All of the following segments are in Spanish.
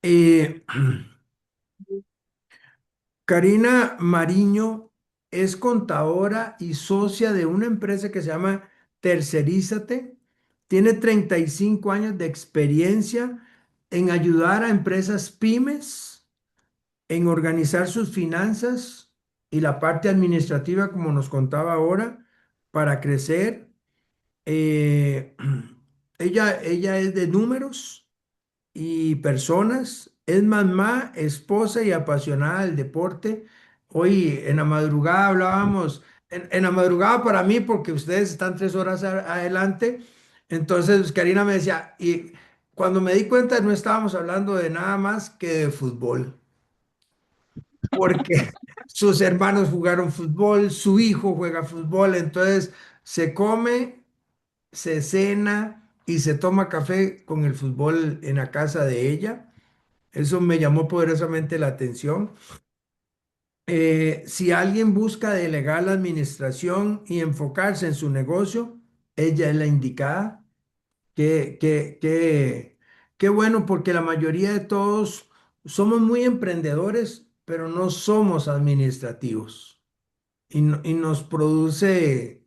Eh, Karina Mariño es contadora y socia de una empresa que se llama Tercerízate. Tiene 35 años de experiencia en ayudar a empresas pymes en organizar sus finanzas y la parte administrativa, como nos contaba ahora, para crecer. Eh, ella es de números y personas. Es mamá, esposa y apasionada del deporte. Hoy en la madrugada hablábamos, en la madrugada para mí, porque ustedes están 3 horas adelante. Entonces Karina me decía, y cuando me di cuenta no estábamos hablando de nada más que de fútbol, porque sus hermanos jugaron fútbol, su hijo juega fútbol, entonces se come, se cena y se toma café con el fútbol en la casa de ella. Eso me llamó poderosamente la atención. Si alguien busca delegar la administración y enfocarse en su negocio, ella es la indicada. Qué bueno, porque la mayoría de todos somos muy emprendedores, pero no somos administrativos. Y nos produce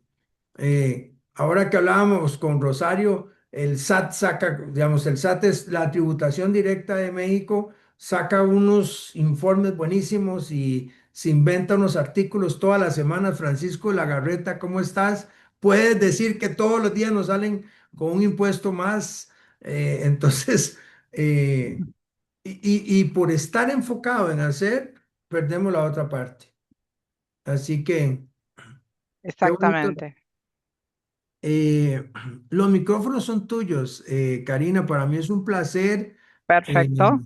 ahora que hablábamos con Rosario, el SAT saca, digamos, el SAT es la tributación directa de México, saca unos informes buenísimos y se inventa unos artículos todas las semanas. Francisco Lagarreta, ¿cómo estás? Puedes decir que todos los días nos salen con un impuesto más. Entonces, eh, y por estar enfocado en hacer, perdemos la otra parte. Así que, qué bonito. Exactamente. Eh, los micrófonos son tuyos, Karina. Para mí es un placer. Eh, Perfecto.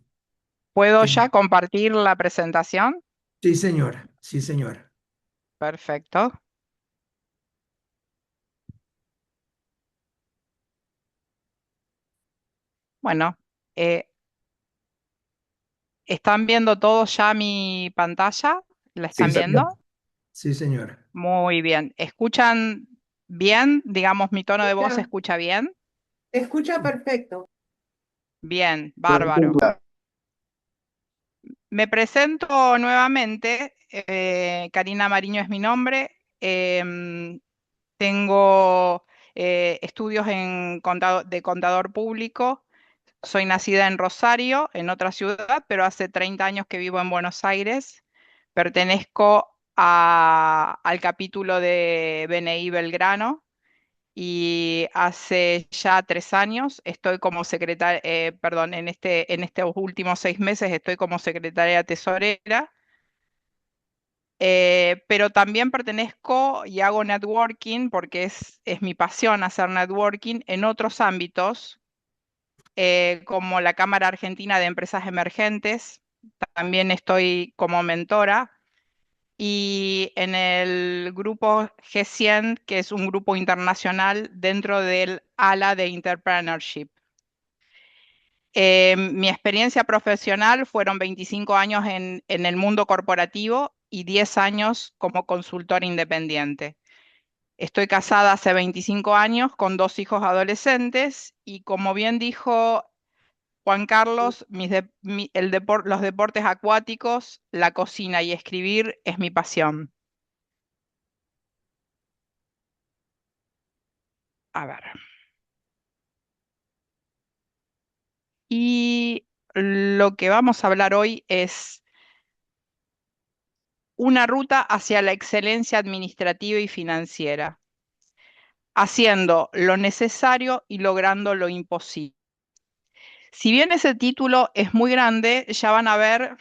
¿Puedo eh, ya compartir la presentación? sí, señora. Sí, señora. Perfecto. Bueno, eh, ¿están viendo todos ya mi pantalla? ¿La Sí, están señora. viendo? Sí, señora. Muy bien. ¿Escuchan bien? Digamos, mi tono de voz se Escucha, escucha bien. escucha perfecto. Bien, bárbaro. Me presento nuevamente. Karina Mariño es mi nombre. Tengo estudios en de contador público. Soy nacida en Rosario, en otra ciudad, pero hace 30 años que vivo en Buenos Aires. Pertenezco al capítulo de BNI Belgrano y hace ya 3 años estoy como secretaria, perdón, en estos últimos 6 meses estoy como secretaria tesorera. Pero también pertenezco y hago networking porque es mi pasión hacer networking en otros ámbitos, como la Cámara Argentina de Empresas Emergentes. También estoy como mentora. Y en el grupo G100, que es un grupo internacional dentro del ala de Entrepreneurship. Mi experiencia profesional fueron 25 años en el mundo corporativo y 10 años como consultora independiente. Estoy casada hace 25 años con 2 hijos adolescentes y como bien dijo Juan Carlos, los deportes acuáticos, la cocina y escribir es mi pasión. A ver. Y lo que vamos a hablar hoy es una ruta hacia la excelencia administrativa y financiera, haciendo lo necesario y logrando lo imposible. Si bien ese título es muy grande, ya van a ver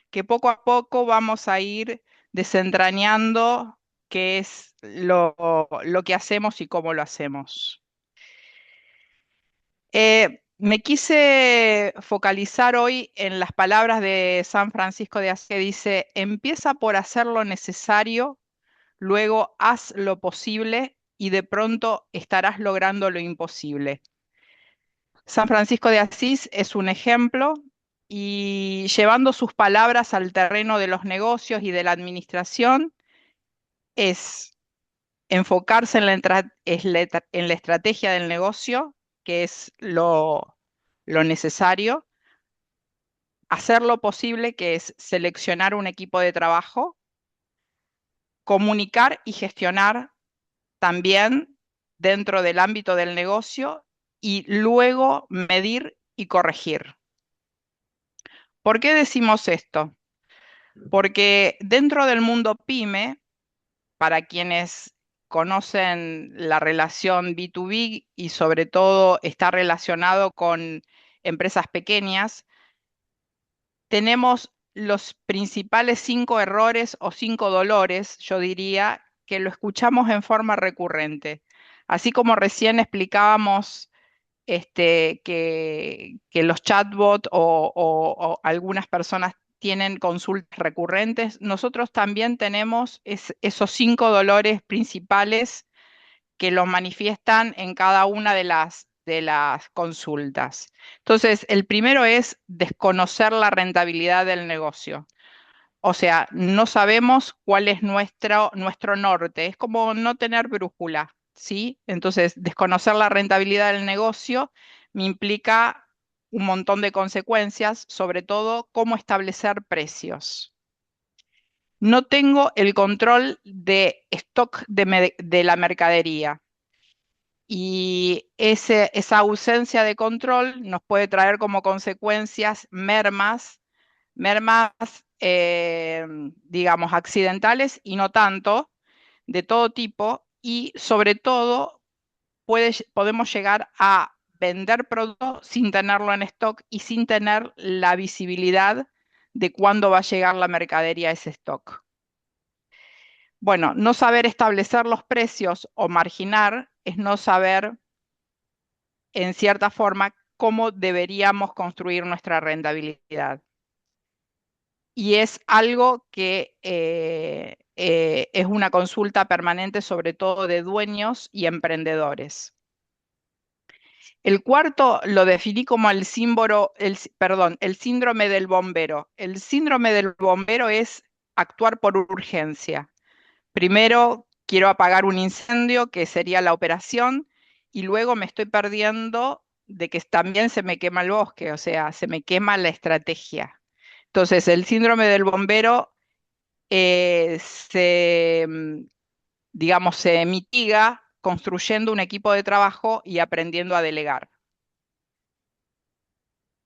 que poco a poco vamos a ir desentrañando qué es lo que hacemos y cómo lo hacemos. Me quise focalizar hoy en las palabras de San Francisco de Asís que dice, empieza por hacer lo necesario, luego haz lo posible y de pronto estarás logrando lo imposible. San Francisco de Asís es un ejemplo y llevando sus palabras al terreno de los negocios y de la administración es enfocarse en en la estrategia del negocio, que es lo necesario, hacer lo posible, que es seleccionar un equipo de trabajo, comunicar y gestionar también dentro del ámbito del negocio y luego medir y corregir. ¿Por qué decimos esto? Porque dentro del mundo PYME, para quienes conocen la relación B2B y sobre todo está relacionado con empresas pequeñas, tenemos los principales 5 errores o 5 dolores, yo diría, que lo escuchamos en forma recurrente. Así como recién explicábamos que los chatbots o algunas personas tienen consultas recurrentes, nosotros también tenemos esos 5 dolores principales que los manifiestan en cada una de las consultas. Entonces, el primero es desconocer la rentabilidad del negocio. O sea, no sabemos cuál es nuestro norte. Es como no tener brújula, ¿sí? Entonces, desconocer la rentabilidad del negocio me implica un montón de consecuencias, sobre todo cómo establecer precios. No tengo el control de stock de la mercadería. Y esa ausencia de control nos puede traer como consecuencias mermas, digamos, accidentales y no tanto, de todo tipo, y sobre todo podemos llegar a vender productos sin tenerlo en stock y sin tener la visibilidad de cuándo va a llegar la mercadería a ese stock. Bueno, no saber establecer los precios o marginar es no saber, en cierta forma, cómo deberíamos construir nuestra rentabilidad. Y es algo que es una consulta permanente, sobre todo de dueños y emprendedores. El cuarto lo definí como el síndrome del bombero. El síndrome del bombero es actuar por urgencia. Primero quiero apagar un incendio, que sería la operación, y luego me estoy perdiendo de que también se me quema el bosque, o sea, se me quema la estrategia. Entonces, el síndrome del bombero digamos, se mitiga construyendo un equipo de trabajo y aprendiendo a delegar.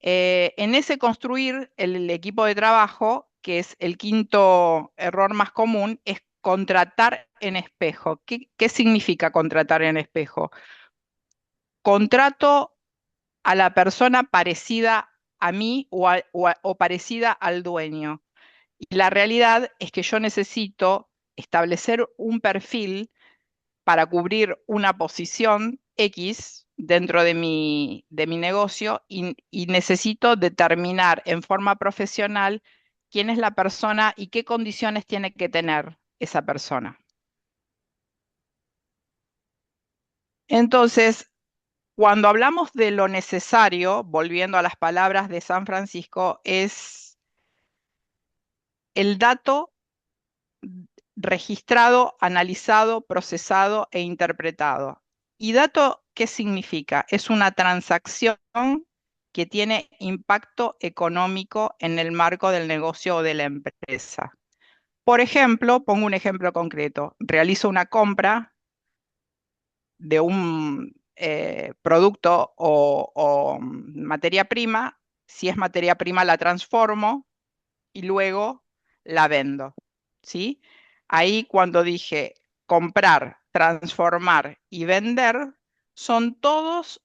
En ese construir el equipo de trabajo, que es el quinto error más común, es contratar en espejo. ¿Qué significa contratar en espejo? Contrato a la persona parecida a mí o parecida al dueño. Y la realidad es que yo necesito establecer un perfil para cubrir una posición X dentro de mi negocio y necesito determinar en forma profesional quién es la persona y qué condiciones tiene que tener esa persona. Entonces, cuando hablamos de lo necesario, volviendo a las palabras de San Francisco, es el dato registrado, analizado, procesado e interpretado. ¿Y dato qué significa? Es una transacción que tiene impacto económico en el marco del negocio o de la empresa. Por ejemplo, pongo un ejemplo concreto. Realizo una compra de un producto o materia prima. Si es materia prima, la transformo y luego la vendo, ¿sí? Ahí cuando dije comprar, transformar y vender, son todos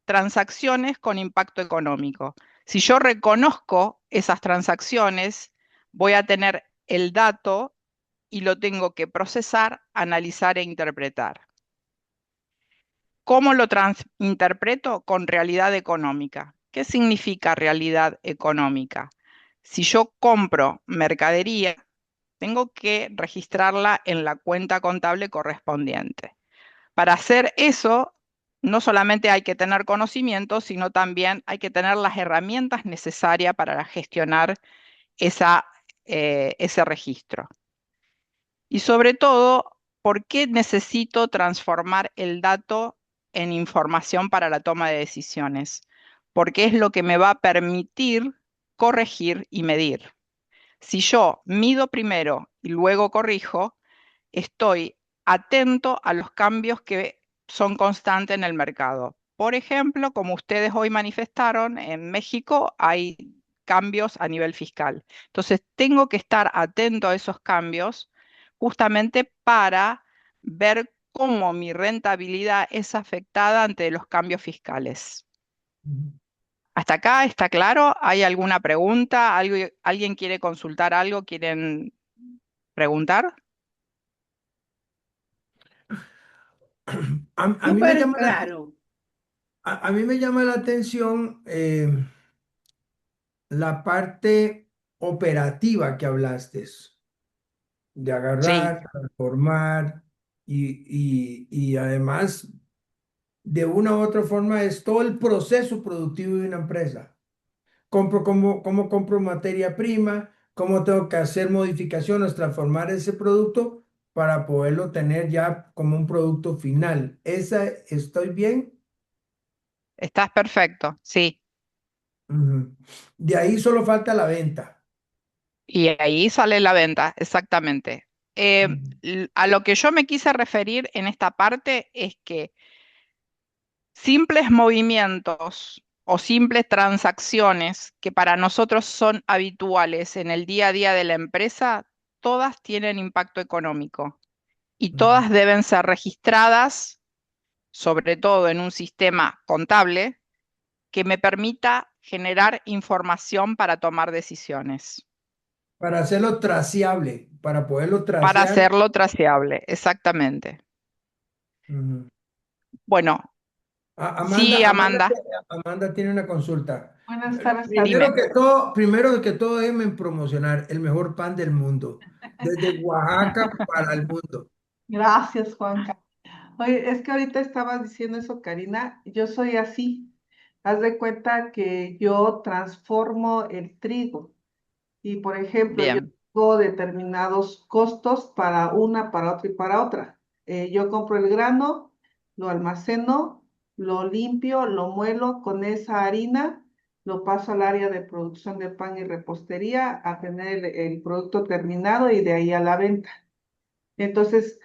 transacciones con impacto económico. Si yo reconozco esas transacciones, voy a tener el dato y lo tengo que procesar, analizar e interpretar. ¿Cómo lo interpreto? Con realidad económica. ¿Qué significa realidad económica? Si yo compro mercadería, tengo que registrarla en la cuenta contable correspondiente. Para hacer eso, no solamente hay que tener conocimiento, sino también hay que tener las herramientas necesarias para gestionar ese registro. Y sobre todo, ¿por qué necesito transformar el dato en información para la toma de decisiones? Porque es lo que me va a permitir corregir y medir. Si yo mido primero y luego corrijo, estoy atento a los cambios que son constantes en el mercado. Por ejemplo, como ustedes hoy manifestaron, en México hay cambios a nivel fiscal. Entonces, tengo que estar atento a esos cambios justamente para ver cómo mi rentabilidad es afectada ante los cambios fiscales. ¿Hasta acá está claro? ¿Hay alguna pregunta? ¿Alguien quiere consultar algo? ¿Quieren preguntar? A mí me Súper llama claro. a mí me llama la atención la parte operativa que hablaste, de Sí, agarrar, transformar y además de una u otra forma es todo el proceso productivo de una empresa. Cómo compro materia prima, cómo tengo que hacer modificaciones, transformar ese producto para poderlo tener ya como un producto final. ¿Estoy bien? estás perfecto, sí. Ujú. De ahí solo falta la venta. Y ahí sale la venta, exactamente. Ujú, A lo que yo me quise referir en esta parte es que simples movimientos o simples transacciones que para nosotros son habituales en el día a día de la empresa, todas tienen impacto económico y ujú. todas deben ser registradas, sobre todo en un sistema contable, que me permita generar información para tomar decisiones, Para hacerlo traceable, para poderlo para tracear. hacerlo traceable, exactamente. Ujú. Bueno, Amanda, sí, Amanda, Amanda tiene una consulta. Buenas tardes, dime. Karina. Primero que todo, déjenme promocionar el mejor pan del mundo, desde Oaxaca para el mundo. Gracias, Juanca. Oye, es que ahorita estabas diciendo eso, Karina. Yo soy así. Haz de cuenta que yo transformo el trigo. Y, por ejemplo, yo Bien, tengo determinados costos para una, para otra y para otra. Yo compro el grano, lo almaceno, lo limpio, lo muelo con esa harina, lo paso al área de producción de pan y repostería a tener el producto terminado y de ahí a la venta. Entonces,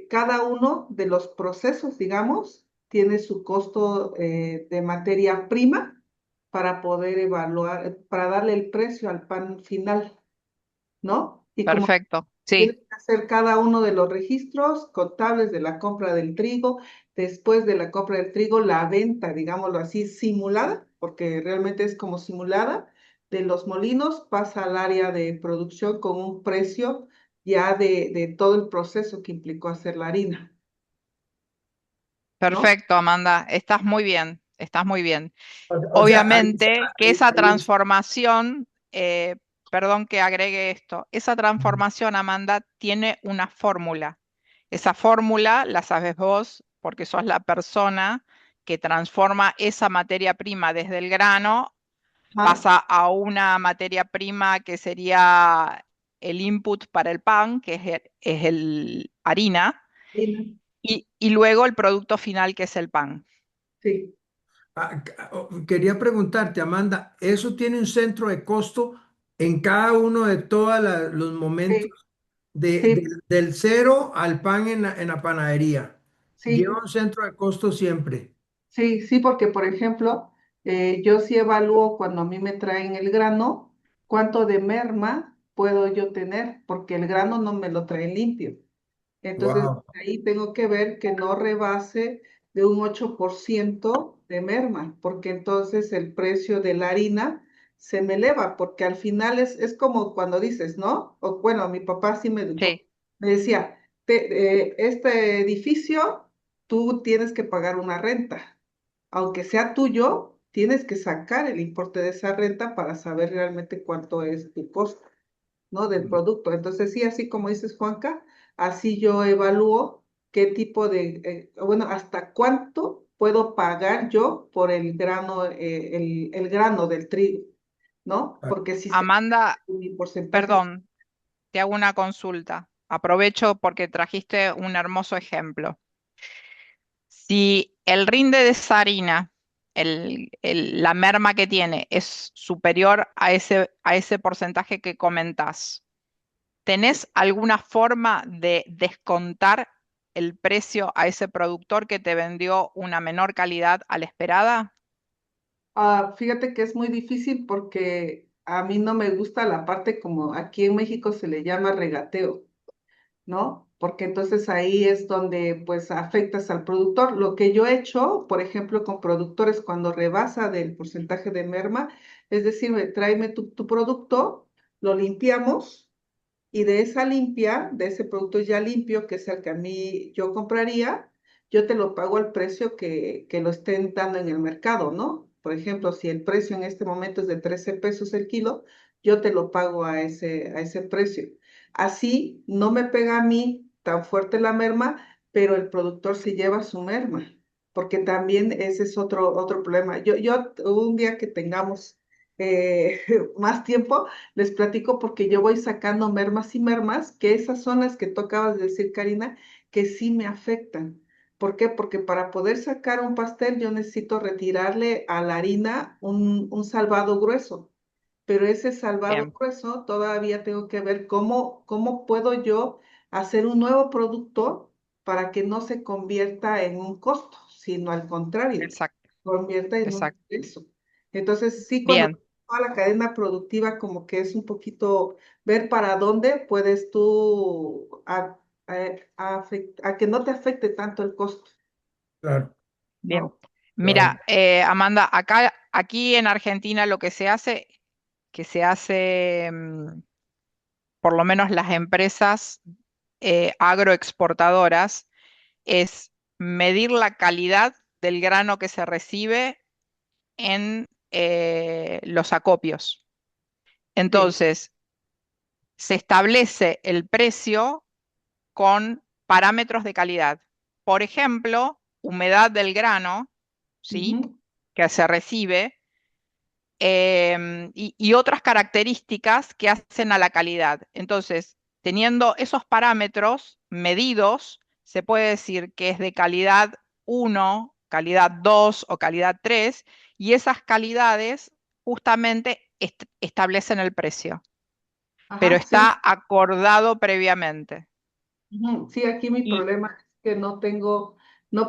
cada uno de los procesos, digamos, tiene su costo de materia prima para poder evaluar, para darle el precio al pan final, ¿no? Y como perfecto. tienes Sí, que hacer cada uno de los registros contables de la compra del trigo, después de la compra del trigo, la venta, digámoslo así, simulada, porque realmente es como simulada, de los molinos pasa al área de producción con un precio ya de todo el proceso que implicó hacer la harina, ¿no? perfecto, Amanda. Estás muy bien, estás muy bien. O sea, Obviamente que esa ahí está. transformación, perdón que agregue esto, esa transformación, Amanda, tiene una fórmula. Esa fórmula la sabes vos porque sos la persona que transforma esa materia prima desde el grano, Ajá, pasa a una materia prima que sería el input para el pan, que es el harina, harina, y luego el producto final, que es el pan. sí, Quería preguntarte, Amanda, ¿eso tiene un centro de costo en cada uno de todos los momentos sí, sí, del cero al pan en la panadería? sí. Lleva un centro de costo siempre. Sí, sí, porque por ejemplo, yo sí evalúo cuando a mí me traen el grano, cuánto de merma puedo yo tener, porque el grano no me lo traen limpio. Entonces, Wow. ahí tengo que ver que no rebase de un 8% de merma, porque entonces el precio de la harina se me eleva, porque al final es como cuando dices, ¿no? O bueno, mi papá sí me educó, Sí, me decía, este edificio, tú tienes que pagar una renta aunque sea tuyo, tienes que sacar el importe de esa renta para saber realmente cuánto es tu costo, ¿no? Del producto. Entonces, sí, así como dices, Juanca, así yo evalúo qué tipo de, bueno, hasta cuánto puedo pagar yo por el grano, el grano del trigo, ¿no? Porque si se Amanda, mi porcentaje, perdón, te hago una consulta. Aprovecho porque trajiste un hermoso ejemplo. Si el rinde de esa harina la merma que tiene es superior a ese porcentaje que comentás, ¿tenés alguna forma de descontar el precio a ese productor que te vendió una menor calidad a la esperada? Fíjate que es muy difícil porque a mí no me gusta la parte como aquí en México se le llama regateo, ¿no? Porque entonces ahí es donde pues afectas al productor. Lo que yo he hecho, por ejemplo, con productores cuando rebasa del porcentaje de merma, es decir, tráeme tu producto, lo limpiamos y de esa limpia, de ese producto ya limpio, que es el que a mí yo compraría, yo te lo pago al precio que lo estén dando en el mercado, ¿no? Por ejemplo, si el precio en este momento es de 13 pesos el kilo, yo te lo pago a ese precio. Así no me pega a mí tan fuerte la merma, pero el productor se lleva su merma, porque también ese es otro problema. Yo un día que tengamos eh, más tiempo, les platico porque yo voy sacando mermas y mermas, que esas son las que tú acabas de decir, Karina, que sí me afectan. ¿Por qué? Porque para poder sacar un pastel yo necesito retirarle a la harina un salvado grueso, pero ese salvado Bien, grueso todavía tengo que ver cómo puedo yo hacer un nuevo producto para que no se convierta en un costo, sino al contrario, exacto, convierta en un exacto. ingreso. Entonces, sí, cuando Bien, toda la cadena productiva como que es un poquito ver para dónde puedes tú a que no te afecte tanto el costo, Claro, bien. ¿no? claro. Mira, Amanda, aquí en Argentina lo que se hace, por lo menos las empresas agroexportadoras, es medir la calidad del grano que se recibe en los acopios. Sí. Entonces, se establece el precio con parámetros de calidad. Por ejemplo, humedad del grano, ¿sí? Ujú. Que se recibe, y otras características que hacen a la calidad. Entonces, teniendo esos parámetros medidos, se puede decir que es de calidad 1, calidad 2 o calidad 3, y esas calidades justamente establecen el precio, pero Ajá, sí. está acordado previamente. Ujú. Sí, aquí mi Y problema es que no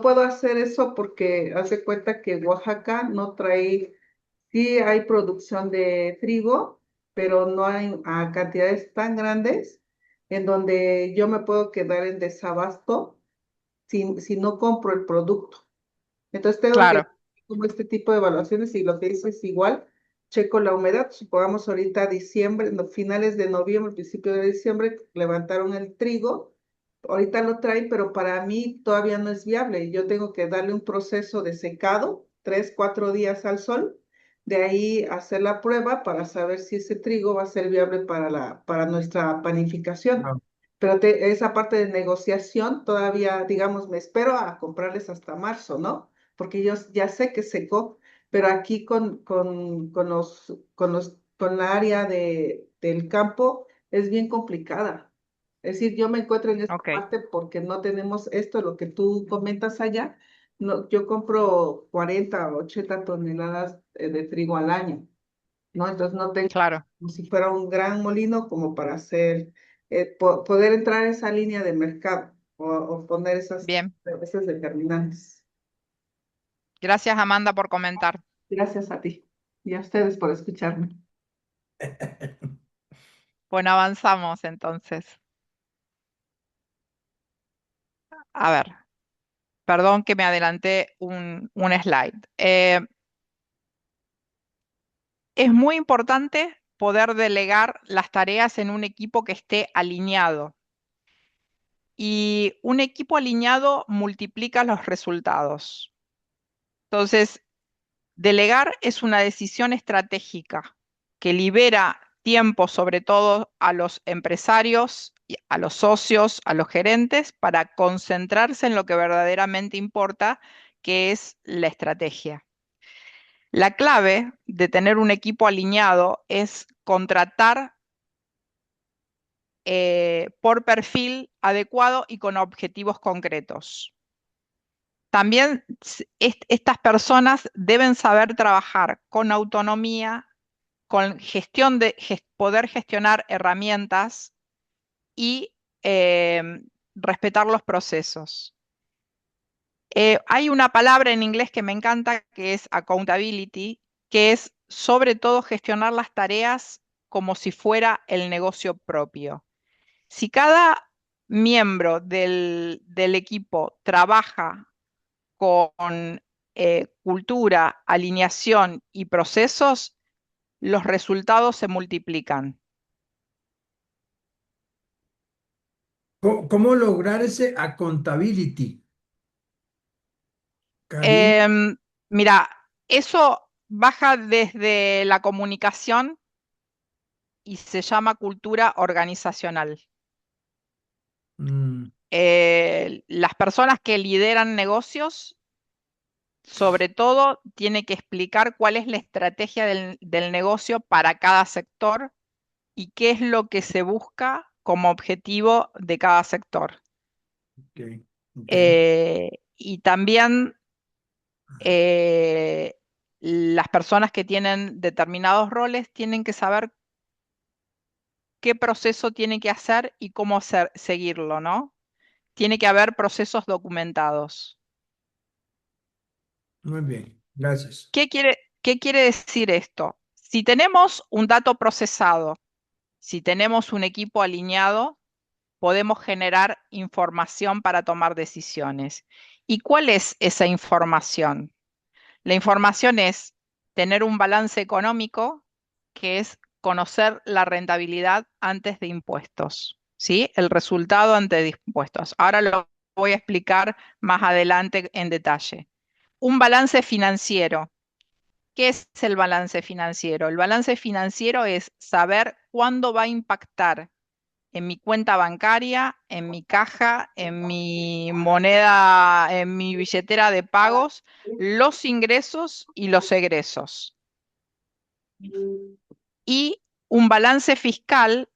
puedo hacer eso porque hace cuenta que Oaxaca no trae, sí hay producción de trigo, pero no hay a cantidades tan grandes en donde yo me puedo quedar en desabasto si no compro el producto. Entonces tengo que, claro, como este tipo de evaluaciones y lo que dices igual, checo la humedad, supongamos ahorita diciembre, no, finales de noviembre, principio de diciembre, levantaron el trigo, ahorita lo traen, pero para mí todavía no es viable. Yo tengo que darle un proceso de secado, 3, 4 días al sol, de ahí hacer la prueba para saber si ese trigo va a ser viable para nuestra panificación. Claro. Pero esa parte de negociación todavía, digamos, me espero a comprarles hasta marzo, ¿no? Porque yo ya sé que secó, pero aquí con la área del campo es bien complicada. Es decir, yo me encuentro en esta ok, parte porque no tenemos esto, lo que tú comentas allá. No, yo compro 40 o 80 toneladas de trigo al año, ¿no? Entonces no tengo claro, como si fuera un gran molino como para hacer, poder entrar en esa línea de mercado o poner bien. esas determinantes. Gracias, Amanda, por comentar. Gracias a ti y a ustedes por escucharme. Bueno, avanzamos entonces. A ver, perdón que me adelanté un slide. Es muy importante poder delegar las tareas en un equipo que esté alineado. Y un equipo alineado multiplica los resultados. Entonces, delegar es una decisión estratégica que libera tiempo, sobre todo a los empresarios, a los socios, a los gerentes, para concentrarse en lo que verdaderamente importa, que es la estrategia. La clave de tener un equipo alineado es contratar por perfil adecuado y con objetivos concretos. También estas personas deben saber trabajar con autonomía, con poder gestionar herramientas y respetar los procesos. Hay una palabra en inglés que me encanta que es accountability, que es sobre todo gestionar las tareas como si fuera el negocio propio. Si cada miembro del equipo trabaja con cultura, alineación y procesos, los resultados se multiplican. ¿Cómo lograr ese accountability, Karina? Em, Mira, eso baja desde la comunicación y se llama cultura organizacional. Mm, Las personas que lideran negocios, sobre todo, tienen que explicar cuál es la estrategia del negocio para cada sector y qué es lo que se busca como objetivo de cada sector. ok, ok, Y también eh, las personas que tienen determinados roles tienen que saber qué proceso tienen que hacer y cómo seguirlo, ¿no? Tiene que haber procesos documentados. muy bien, gracias. ¿Qué quiere decir esto? Si tenemos un dato procesado, si tenemos un equipo alineado, podemos generar información para tomar decisiones. ¿Y cuál es esa información? La información es tener un balance económico, que es conocer la rentabilidad antes de impuestos, ¿sí? El resultado antes de impuestos. Ahora lo voy a explicar más adelante en detalle. Un balance financiero. ¿Qué es el balance financiero? El balance financiero es saber cuándo va a impactar en mi cuenta bancaria, en mi caja, en mi moneda, en mi billetera de pagos, los ingresos y los egresos. Y un balance fiscal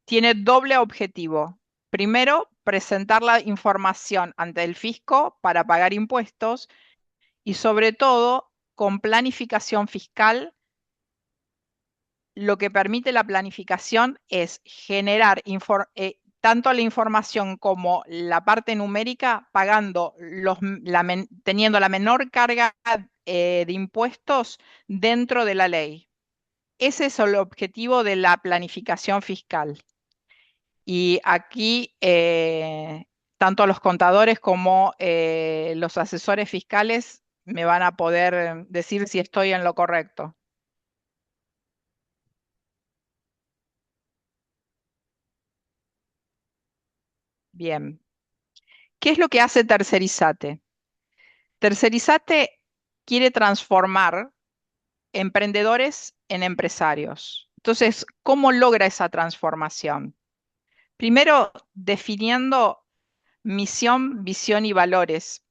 tiene doble objetivo. Primero, presentar la información ante el fisco para pagar impuestos y sobre todo, con planificación fiscal, lo que permite la planificación es generar tanto la información como la parte numérica, pagando teniendo la menor carga de impuestos dentro de la ley. Ese es el objetivo de la planificación fiscal. Y aquí, tanto los contadores como los asesores fiscales me van a poder decir si estoy en lo correcto. Bien. ¿Qué es lo que hace Tercerizate? Tercerizate quiere transformar emprendedores en empresarios. Entonces, ¿cómo logra esa transformación? Primero, definiendo misión, visión y valores.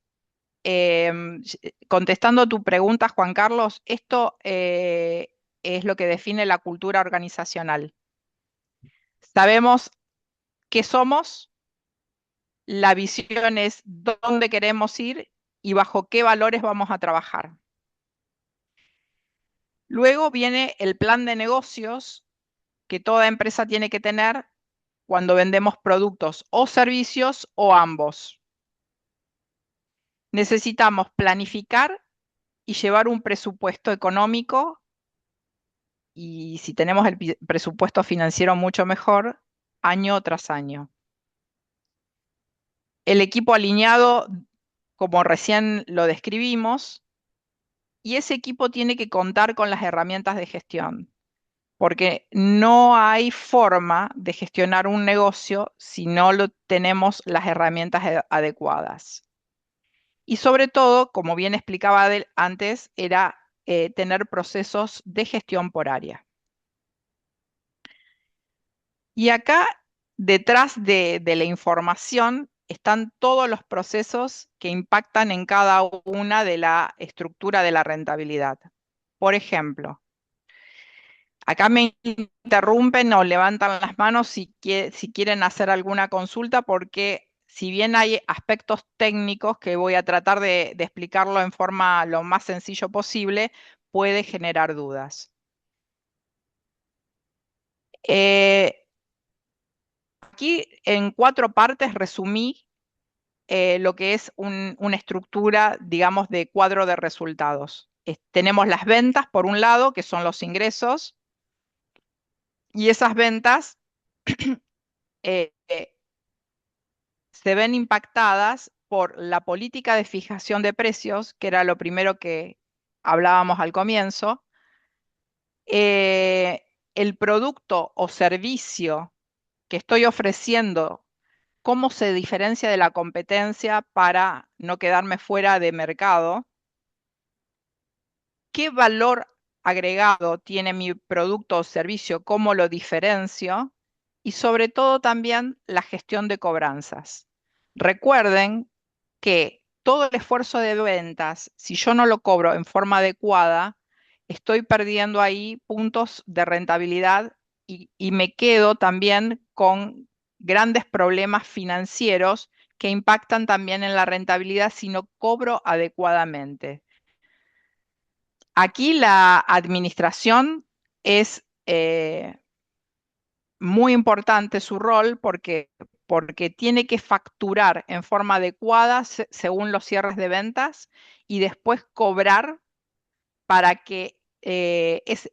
Contestando tu pregunta, Juan Carlos, esto es lo que define la cultura organizacional. Sabemos qué somos, la visión es dónde queremos ir y bajo qué valores vamos a trabajar. Luego viene el plan de negocios que toda empresa tiene que tener cuando vendemos productos o servicios o ambos. Necesitamos planificar y llevar un presupuesto económico y si tenemos el presupuesto financiero mucho mejor, año tras año. El equipo alineado, como recién lo describimos, y ese equipo tiene que contar con las herramientas de gestión, porque no hay forma de gestionar un negocio si no tenemos las herramientas adecuadas. Y sobre todo, como bien explicaba antes, era tener procesos de gestión por área. Y acá, detrás de la información, están todos los procesos que impactan en cada una de la estructura de la rentabilidad. Por ejemplo, acá me interrumpen o levantan las manos si quieren hacer alguna consulta porque si bien hay aspectos técnicos que voy a tratar de explicarlo en forma lo más sencillo posible, puede generar dudas. Aquí en 4 partes resumí lo que es una estructura, digamos, de cuadro de resultados. Tenemos las ventas, por un lado, que son los ingresos, y esas ventas eh, eh, se ven impactadas por la política de fijación de precios, que era lo primero que hablábamos al comienzo, el producto o servicio que estoy ofreciendo, cómo se diferencia de la competencia para no quedarme fuera de mercado, qué valor agregado tiene mi producto o servicio, cómo lo diferencio y sobre todo también la gestión de cobranzas. Recuerden que todo el esfuerzo de ventas, si yo no lo cobro en forma adecuada, estoy perdiendo ahí puntos de rentabilidad y me quedo también con grandes problemas financieros que impactan también en la rentabilidad si no cobro adecuadamente. Aquí la administración es muy importante su rol porque tiene que facturar en forma adecuada según los cierres de ventas y después cobrar para que ese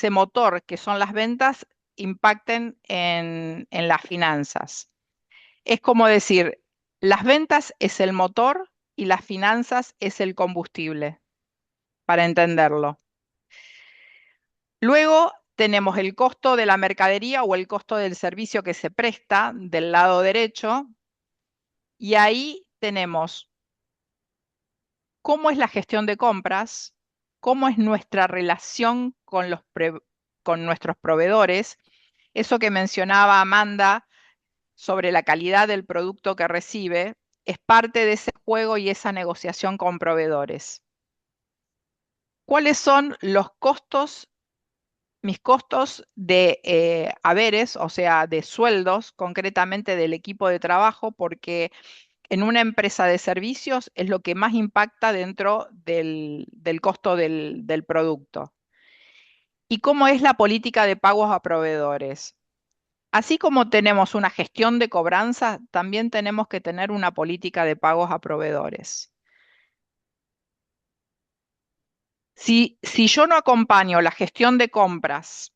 motor que son las ventas impacten en las finanzas. Es como decir, las ventas es el motor y las finanzas es el combustible, para entenderlo. Luego tenemos el costo de la mercadería o el costo del servicio que se presta del lado derecho. Y ahí tenemos cómo es la gestión de compras, cómo es nuestra relación con nuestros proveedores. Eso que mencionaba Amanda sobre la calidad del producto que recibe es parte de ese juego y esa negociación con proveedores. ¿Cuáles son los costos, mis costos de haberes, o sea, de sueldos, concretamente del equipo de trabajo? Porque en una empresa de servicios es lo que más impacta dentro del costo del producto. ¿Y cómo es la política de pagos a proveedores? Así como tenemos una gestión de cobranza, también tenemos que tener una política de pagos a proveedores. Si yo no acompaño la gestión de compras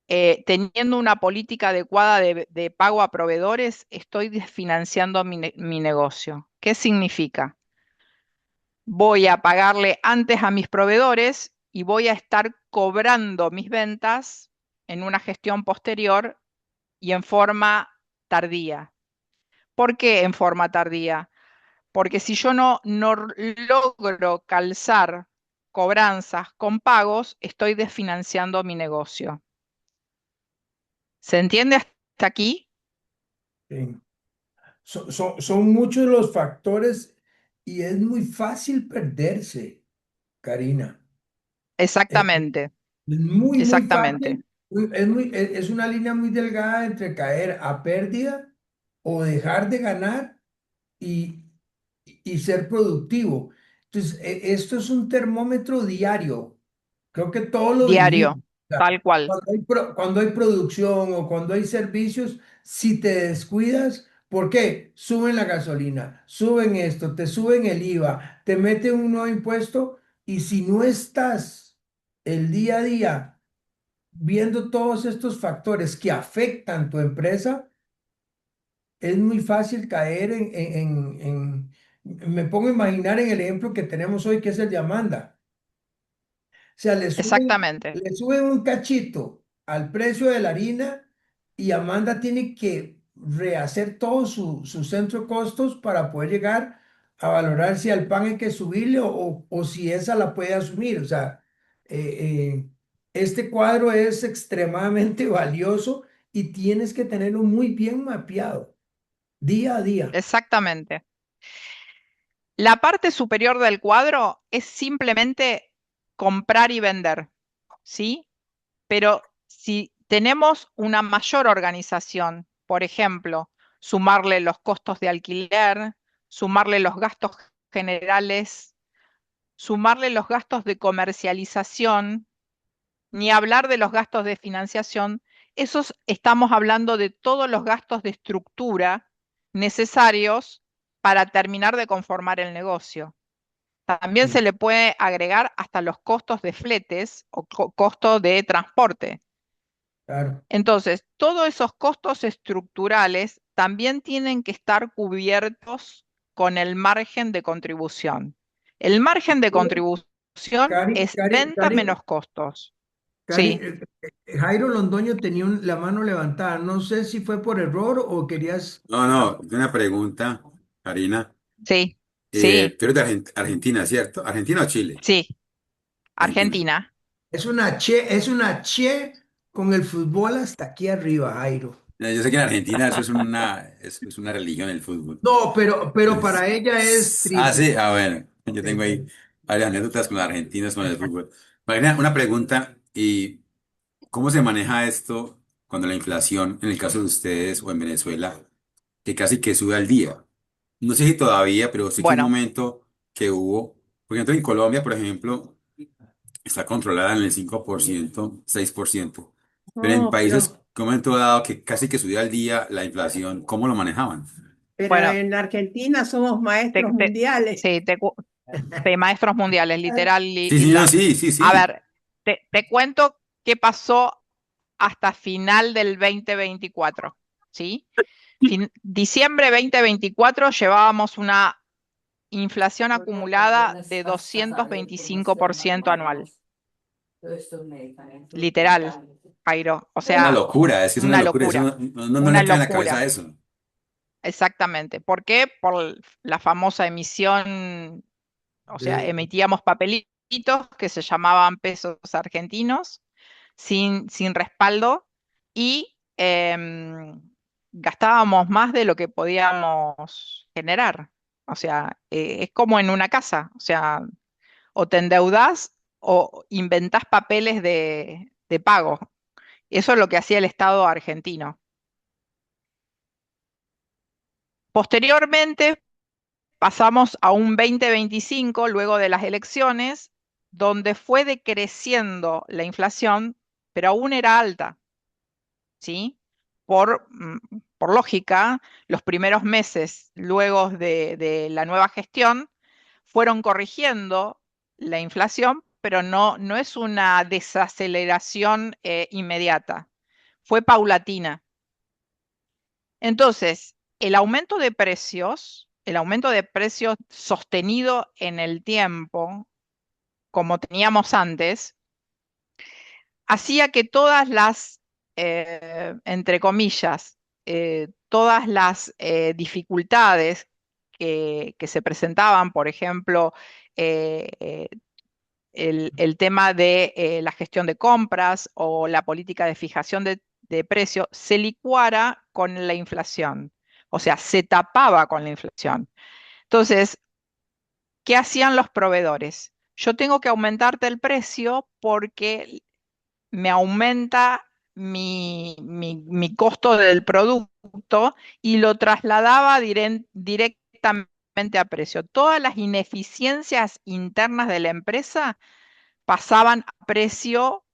teniendo una política adecuada de pago a proveedores, estoy desfinanciando mi negocio. ¿Qué significa? Voy a pagarle antes a mis proveedores y voy a estar cobrando mis ventas en una gestión posterior y en forma tardía. ¿Por qué en forma tardía? Porque si yo no logro calzar cobranzas con pagos, estoy desfinanciando mi negocio. ¿Se entiende hasta aquí? Sí. Son muchos los factores y es muy fácil perderse, Karina. Eh, Exactamente, Es muy, muy exactamente, fácil. Es una línea muy delgada entre caer a pérdida o dejar de ganar y, y ser productivo. Entonces, esto es un termómetro diario. Creo que todos lo vivimos. diario, O sea, tal cual. cuando hay producción o cuando hay servicios, si te descuidas, ¿por qué? Suben la gasolina, suben esto, te suben el IVA, te meten un nuevo impuesto y si no estás el día a día viendo todos estos factores que afectan tu empresa, es muy fácil caer me pongo a imaginar en el ejemplo que tenemos hoy, que es el de Amanda. O sea, Exactamente, le suben un cachito al precio de la harina y Amanda tiene que rehacer todo su centro de costos para poder llegar a valorar si al pan hay que subirle o si esa la puede asumir. O sea, este cuadro es extremadamente valioso y tienes que tenerlo muy bien mapeado día a día. exactamente. La parte superior del cuadro es simplemente comprar y vender, ¿sí? Pero si tenemos una mayor organización, por ejemplo, sumarle los costos de alquiler, sumarle los gastos generales, sumarle los gastos de comercialización, ni hablar de los gastos de financiación. Esos estamos hablando de todos los gastos de estructura necesarios para terminar de conformar el negocio. También se Sí, le puede agregar hasta los costos de fletes o costos de transporte. claro. Entonces, todos esos costos estructurales también tienen que estar cubiertos con el margen de contribución. El margen de contribución Cari, es Cari, venta Cari, menos costos. Cari, Sí, Jairo Londoño tenía la mano levantada. No sé si fue por error o querías... No, no, una pregunta, Karina. sí, sí, Tú eres de Argentina, ¿cierto? ¿Argentina o Chile? sí. Argentina. Argentina. Es una che con el fútbol hasta aquí arriba, Jairo. Yo sé que en Argentina eso es una religión el fútbol. No, pero para ella es triple. Sí, bueno, yo Sí, tengo ahí sí. varias anécdotas con los argentinos con el fútbol. Marina, una pregunta, ¿y cómo se maneja esto cuando la inflación, en el caso de ustedes o en Venezuela, que casi que sube al día? No sé si todavía, pero sé que un Bueno, momento que hubo, por ejemplo, en Colombia, por ejemplo, está controlada en el 5%, 6%. Pero en No, países, que un momento dado que casi que subía al día la inflación, ¿cómo lo manejaban? pero bueno, en Argentina somos te, maestros te- mundiales. sí, de maestros mundiales, literal. Sí, sí, no, sí, sí, A sí. ver, te cuento qué pasó hasta final del 2024, ¿sí? Diciembre 2024 llevábamos una inflación acumulada de 225% anual, literal, Jairo. O Una sea, locura, es que es una una locura, eso locura, no una le cae en la cabeza locura, eso. exactamente. ¿Por qué? Por la famosa emisión, o sea, De- emitíamos papelitos que se llamaban pesos argentinos sin respaldo y gastábamos más de lo que podíamos generar. O sea, es como en una casa, o sea, o te endeudás o inventás papeles de pago. Eso es lo que hacía el Estado argentino. Posteriormente pasamos a un 2025, luego de las elecciones, donde fue decreciendo la inflación, pero aún era alta. ¿Sí? Por lógica, los primeros meses luego de la nueva gestión fueron corrigiendo la inflación, pero no es una desaceleración inmediata, fue paulatina. Entonces, el aumento de precios sostenido en el tiempo, como teníamos antes, hacía que todas las, entre comillas, todas las dificultades que se presentaban, por ejemplo, eh, eh, el tema de la gestión de compras o la política de fijación de precio, se licuara con la inflación, o sea, se tapaba con la inflación. Entonces, ¿qué hacían los proveedores? Yo tengo que aumentarte el precio porque me aumenta mi costo del producto y lo trasladaba directamente a precio. Todas las ineficiencias internas de la empresa pasaban a precio,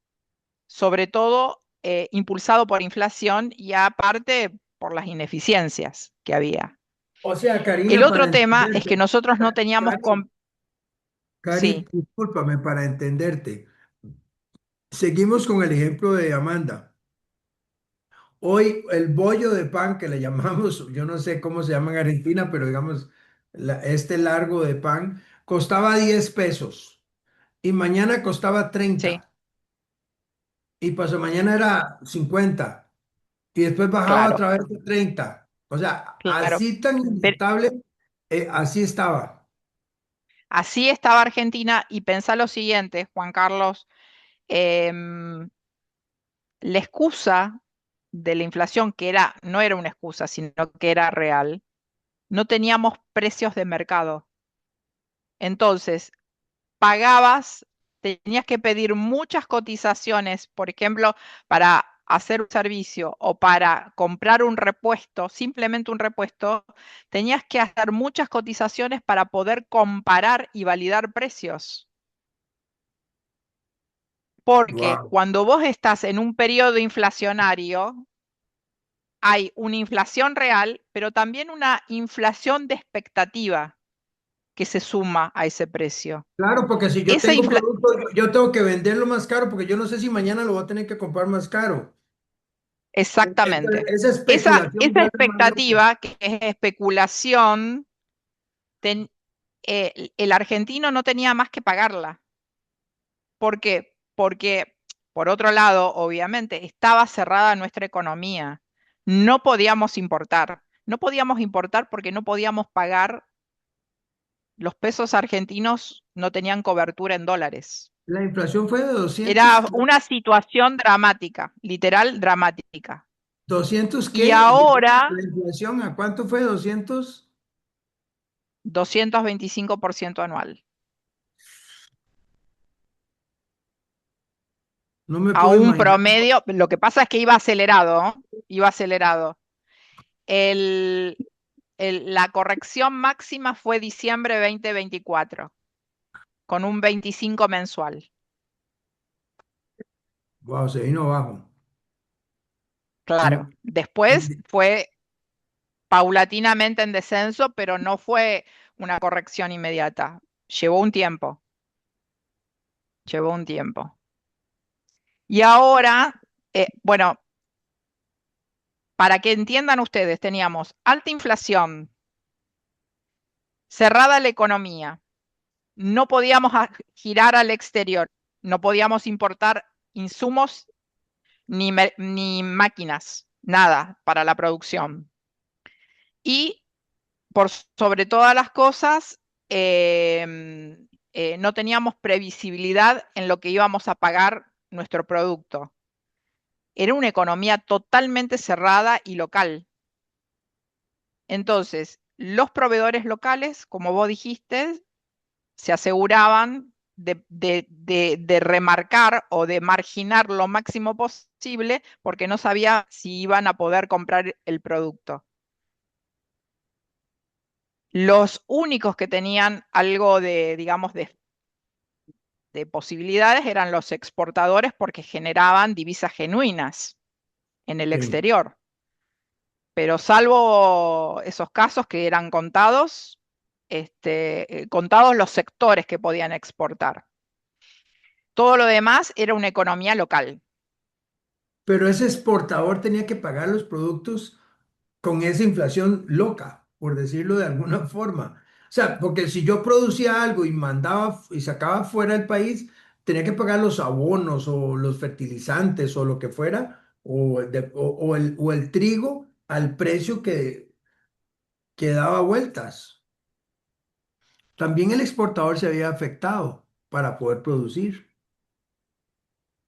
sobre todo impulsado por inflación y aparte por las ineficiencias que había. O sea, El Karina, para otro tema es que entenderte, nosotros no teníamos... Cari, Sí, Cari, discúlpame para entenderte. Seguimos con el ejemplo de Amanda. Hoy el bollo de pan que le llamamos, yo no sé cómo se llama en Argentina, pero digamos, este largo de pan costaba 10 pesos y mañana costaba sí, 30 y pasado mañana era 50 y después bajaba claro, otra vez a 30. O sea, claro. así tan Pero inestable, así estaba. así estaba Argentina y pensá lo siguiente, Juan Carlos, em, la excusa de la inflación, no era una excusa, sino que era real, no teníamos precios de mercado. Entonces, pagabas, tenías que pedir muchas cotizaciones, por ejemplo, para hacer un servicio o para comprar un repuesto, simplemente un repuesto, tenías que hacer muchas cotizaciones para poder comparar y validar precios. Porque Wow. cuando vos estás en un periodo inflacionario, hay una inflación real, pero también una inflación de expectativa que se suma a ese precio. Claro, porque si yo Esa tengo infla- producto, yo tengo que venderlo más caro porque yo no sé si mañana lo voy a tener que comprar más caro. Exactamente. Esa Esa, especulación esa vuelve más loco. expectativa, que es especulación, el argentino no tenía más que pagarla. ¿Por qué? Porque, por otro lado, obviamente, estaba cerrada nuestra economía. No podíamos importar. No podíamos importar porque no podíamos pagar. Los pesos argentinos no tenían cobertura en dólares. La inflación fue de 200, Era una situación dramática, literal dramática. ¿200 Y qué? ahora, La inflación, ¿a cuánto fue? 200. 225% anual. No me A puedo un imaginar. promedio, lo que pasa es que iba acelerado, ¿no? Iba acelerado. El, la corrección máxima fue diciembre 2024, con un 25 mensual. Wow, se vino abajo. Claro. En- Después en- fue paulatinamente en descenso, pero no fue una corrección inmediata. Llevó un tiempo, llevó un tiempo. Y ahora, bueno, para que entiendan ustedes, teníamos alta inflación, cerrada la economía, no podíamos girar al exterior, no podíamos importar insumos ni máquinas, nada para la producción. Y por sobre todas las cosas, no teníamos previsibilidad en lo que íbamos a pagar nuestro producto. Era una economía totalmente cerrada y local. Entonces, los proveedores locales, como vos dijiste, se aseguraban de remarcar o de marginar lo máximo posible porque no sabía si iban a poder comprar el producto. Los únicos que tenían algo de, digamos, de posibilidades eran los exportadores porque generaban divisas genuinas en el sí. exterior. Pero salvo esos casos que eran contados, contados los sectores que podían exportar. Todo lo demás era una economía local. Pero ese exportador tenía que pagar los productos con esa inflación loca, por decirlo de alguna forma. O sea, porque si yo producía algo y mandaba y sacaba fuera del país, tenía que pagar los abonos o los fertilizantes o lo que fuera, o el trigo al precio que daba vueltas. También el exportador se había afectado para poder producir.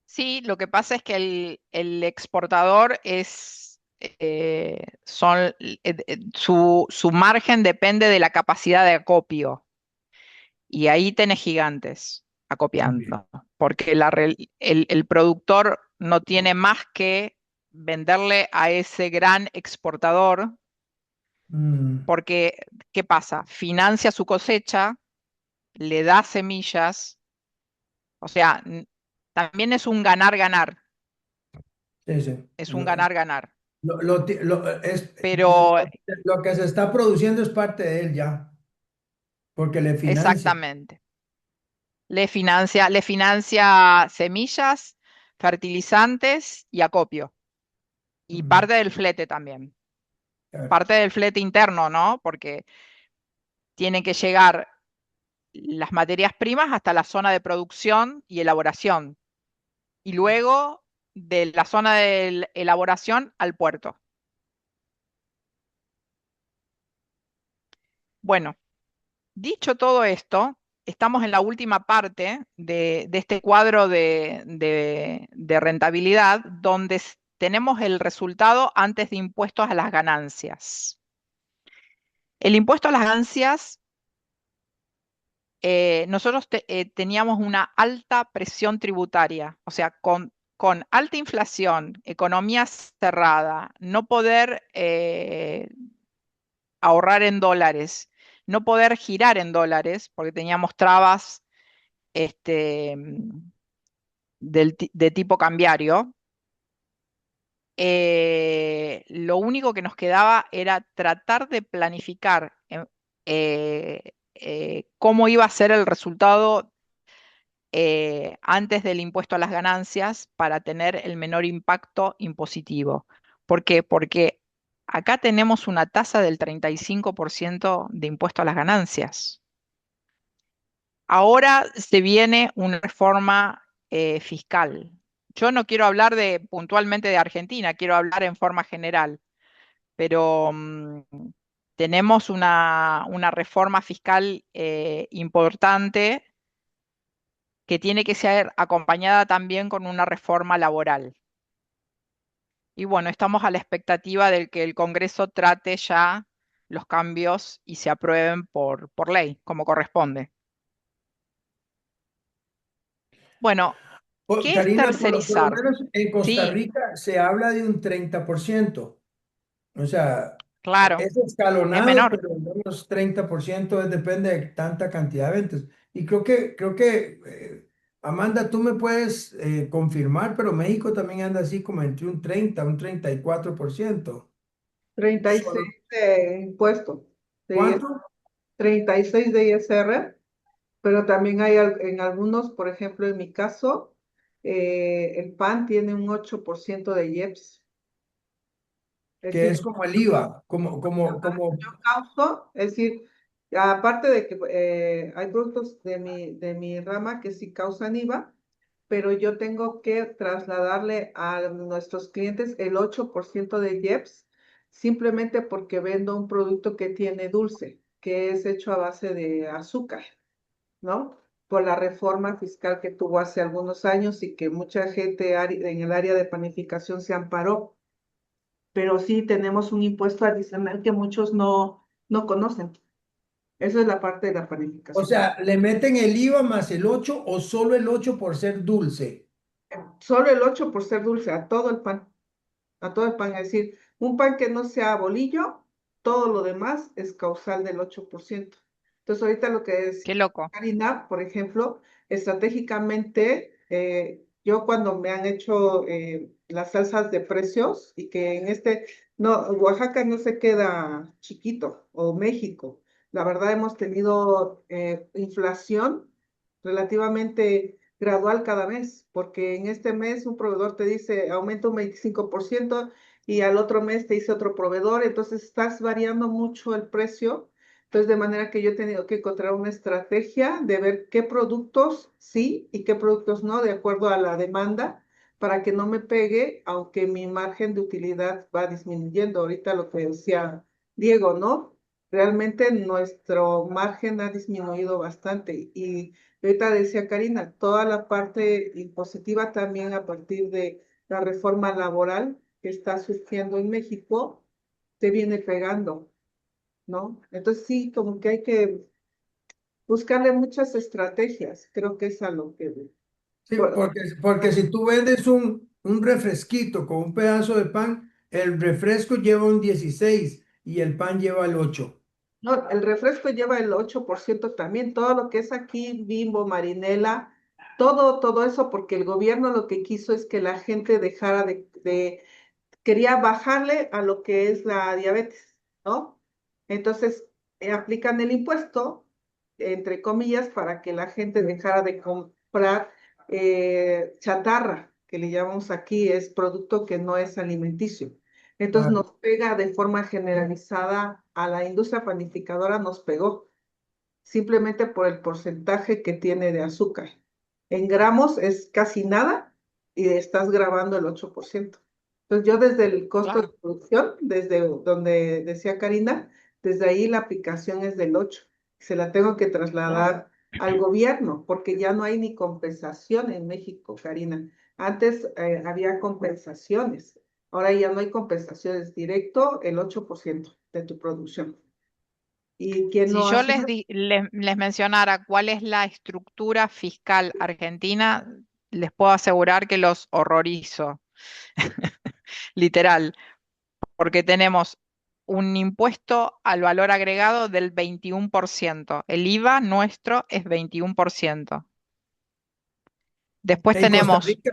Sí, lo que pasa es que el exportador su margen depende de la capacidad de acopio. Y ahí tenés gigantes También. acopiando, porque el productor no tiene más que venderle a ese gran exportador, Mm, porque ¿qué pasa? Financia su cosecha, le da semillas, o sea, también es un ganar-ganar, sí, sí. es un ganar-ganar. Pero Lo que se está produciendo es parte de él ya, porque le financia. exactamente, le financia semillas, fertilizantes y acopio, y Mm, parte del flete también. claro. Parte del flete interno, ¿no? Porque tienen que llegar las materias primas hasta la zona de producción y elaboración, y luego de la zona de elaboración al puerto. Bueno, dicho todo esto, estamos en la última parte de este cuadro de rentabilidad, donde tenemos el resultado antes de impuestos a las ganancias. El impuesto a las ganancias, nosotros teníamos una alta presión tributaria, o sea, con alta inflación, economía cerrada, no poder ahorrar en dólares, no poder girar en dólares, porque teníamos trabas este, de tipo cambiario, lo único que nos quedaba era tratar de planificar cómo iba a ser el resultado antes del impuesto a las ganancias para tener el menor impacto impositivo. ¿Por qué? Porque acá tenemos una tasa del 35% de impuesto a las ganancias. Ahora se viene una reforma fiscal. Yo no quiero hablar puntualmente de Argentina, quiero hablar en forma general, pero tenemos una reforma fiscal importante que tiene que ser acompañada también con una reforma laboral. Y bueno, estamos a la expectativa de que el Congreso trate ya los cambios y se aprueben por ley, como corresponde. Bueno, ¿qué es Karina, por lo tercerizar? menos en Costa Sí, Rica se habla de un 30%. O sea, claro, es es escalonado, menor. pero unos 30% depende de tanta cantidad de ventas. Y Amanda, tú me puedes confirmar, pero México también anda así como entre un 30, un 34%. 36 Solo, de impuesto, de ¿cuánto? 36 de ISR, pero también hay en algunos, por ejemplo, en mi caso, el PAN tiene un 8% de IEPS. Es Que decir, es como el IVA, yo causo, es decir, aparte de que hay productos de mi rama que sí causan IVA, pero yo tengo que trasladarle a nuestros clientes el 8% de IEPS simplemente porque vendo un producto que tiene dulce, que es hecho a base de azúcar, ¿no? Por la reforma fiscal que tuvo hace algunos años y que mucha gente en el área de panificación se amparó, pero sí tenemos un impuesto adicional que muchos no conocen. Esa es la parte de la o panificación. sea, ¿le meten el IVA más el 8 o solo el 8 por ser dulce? Solo el 8 por ser dulce, a todo el pan. Es decir, un pan que no sea bolillo, todo lo demás es causal del 8%. Entonces, ahorita lo que es Qué loco. Karina, por ejemplo, estratégicamente, yo cuando me han hecho las salsas de precios y que en no, Oaxaca no se queda chiquito, o México. La verdad hemos tenido inflación relativamente gradual cada mes, porque en este mes un proveedor te dice aumenta un 25% y al otro mes te dice otro proveedor, entonces estás variando mucho el precio. Entonces, de manera que yo he tenido que encontrar una estrategia de ver qué productos sí y qué productos no, de acuerdo a la demanda, para que no me pegue, aunque mi margen de utilidad va disminuyendo. Ahorita lo que decía Diego, ¿no? Realmente nuestro margen ha disminuido bastante y ahorita decía Karina, toda la parte impositiva también a partir de la reforma laboral que está surgiendo en México, te viene pegando, ¿no? Entonces sí, como que hay que buscarle muchas estrategias, creo que es a lo que... Sí, Bueno, porque si tú vendes un refresquito con un pedazo de pan, el refresco lleva un 16 y el pan lleva el 8. no, el refresco lleva el 8% también, todo lo que es aquí, Bimbo, Marinela, todo eso, porque el gobierno lo que quiso es que la gente dejara quería bajarle a lo que es la diabetes, ¿no? Entonces, aplican el impuesto, entre comillas, para que la gente dejara de comprar chatarra, que le llamamos aquí, es producto que no es alimenticio. Entonces nos pega de forma generalizada a la industria panificadora, nos pegó simplemente por el porcentaje que tiene de azúcar. En gramos es casi nada y estás grabando el 8%. Entonces yo desde el costo de Claro. producción, desde donde decía Karina, desde ahí la aplicación es del 8. Se la tengo que trasladar al gobierno porque ya no hay ni compensación en México, Karina. Antes había compensaciones, ahora ya no hay compensaciones, directo el 8% de tu producción. ¿Y quién Si lo yo hace? les mencionara cuál es la estructura fiscal argentina, les puedo asegurar que los horrorizo, literal, porque tenemos un impuesto al valor agregado del 21%. El IVA nuestro es 21%. Después En Costa tenemos, Rica,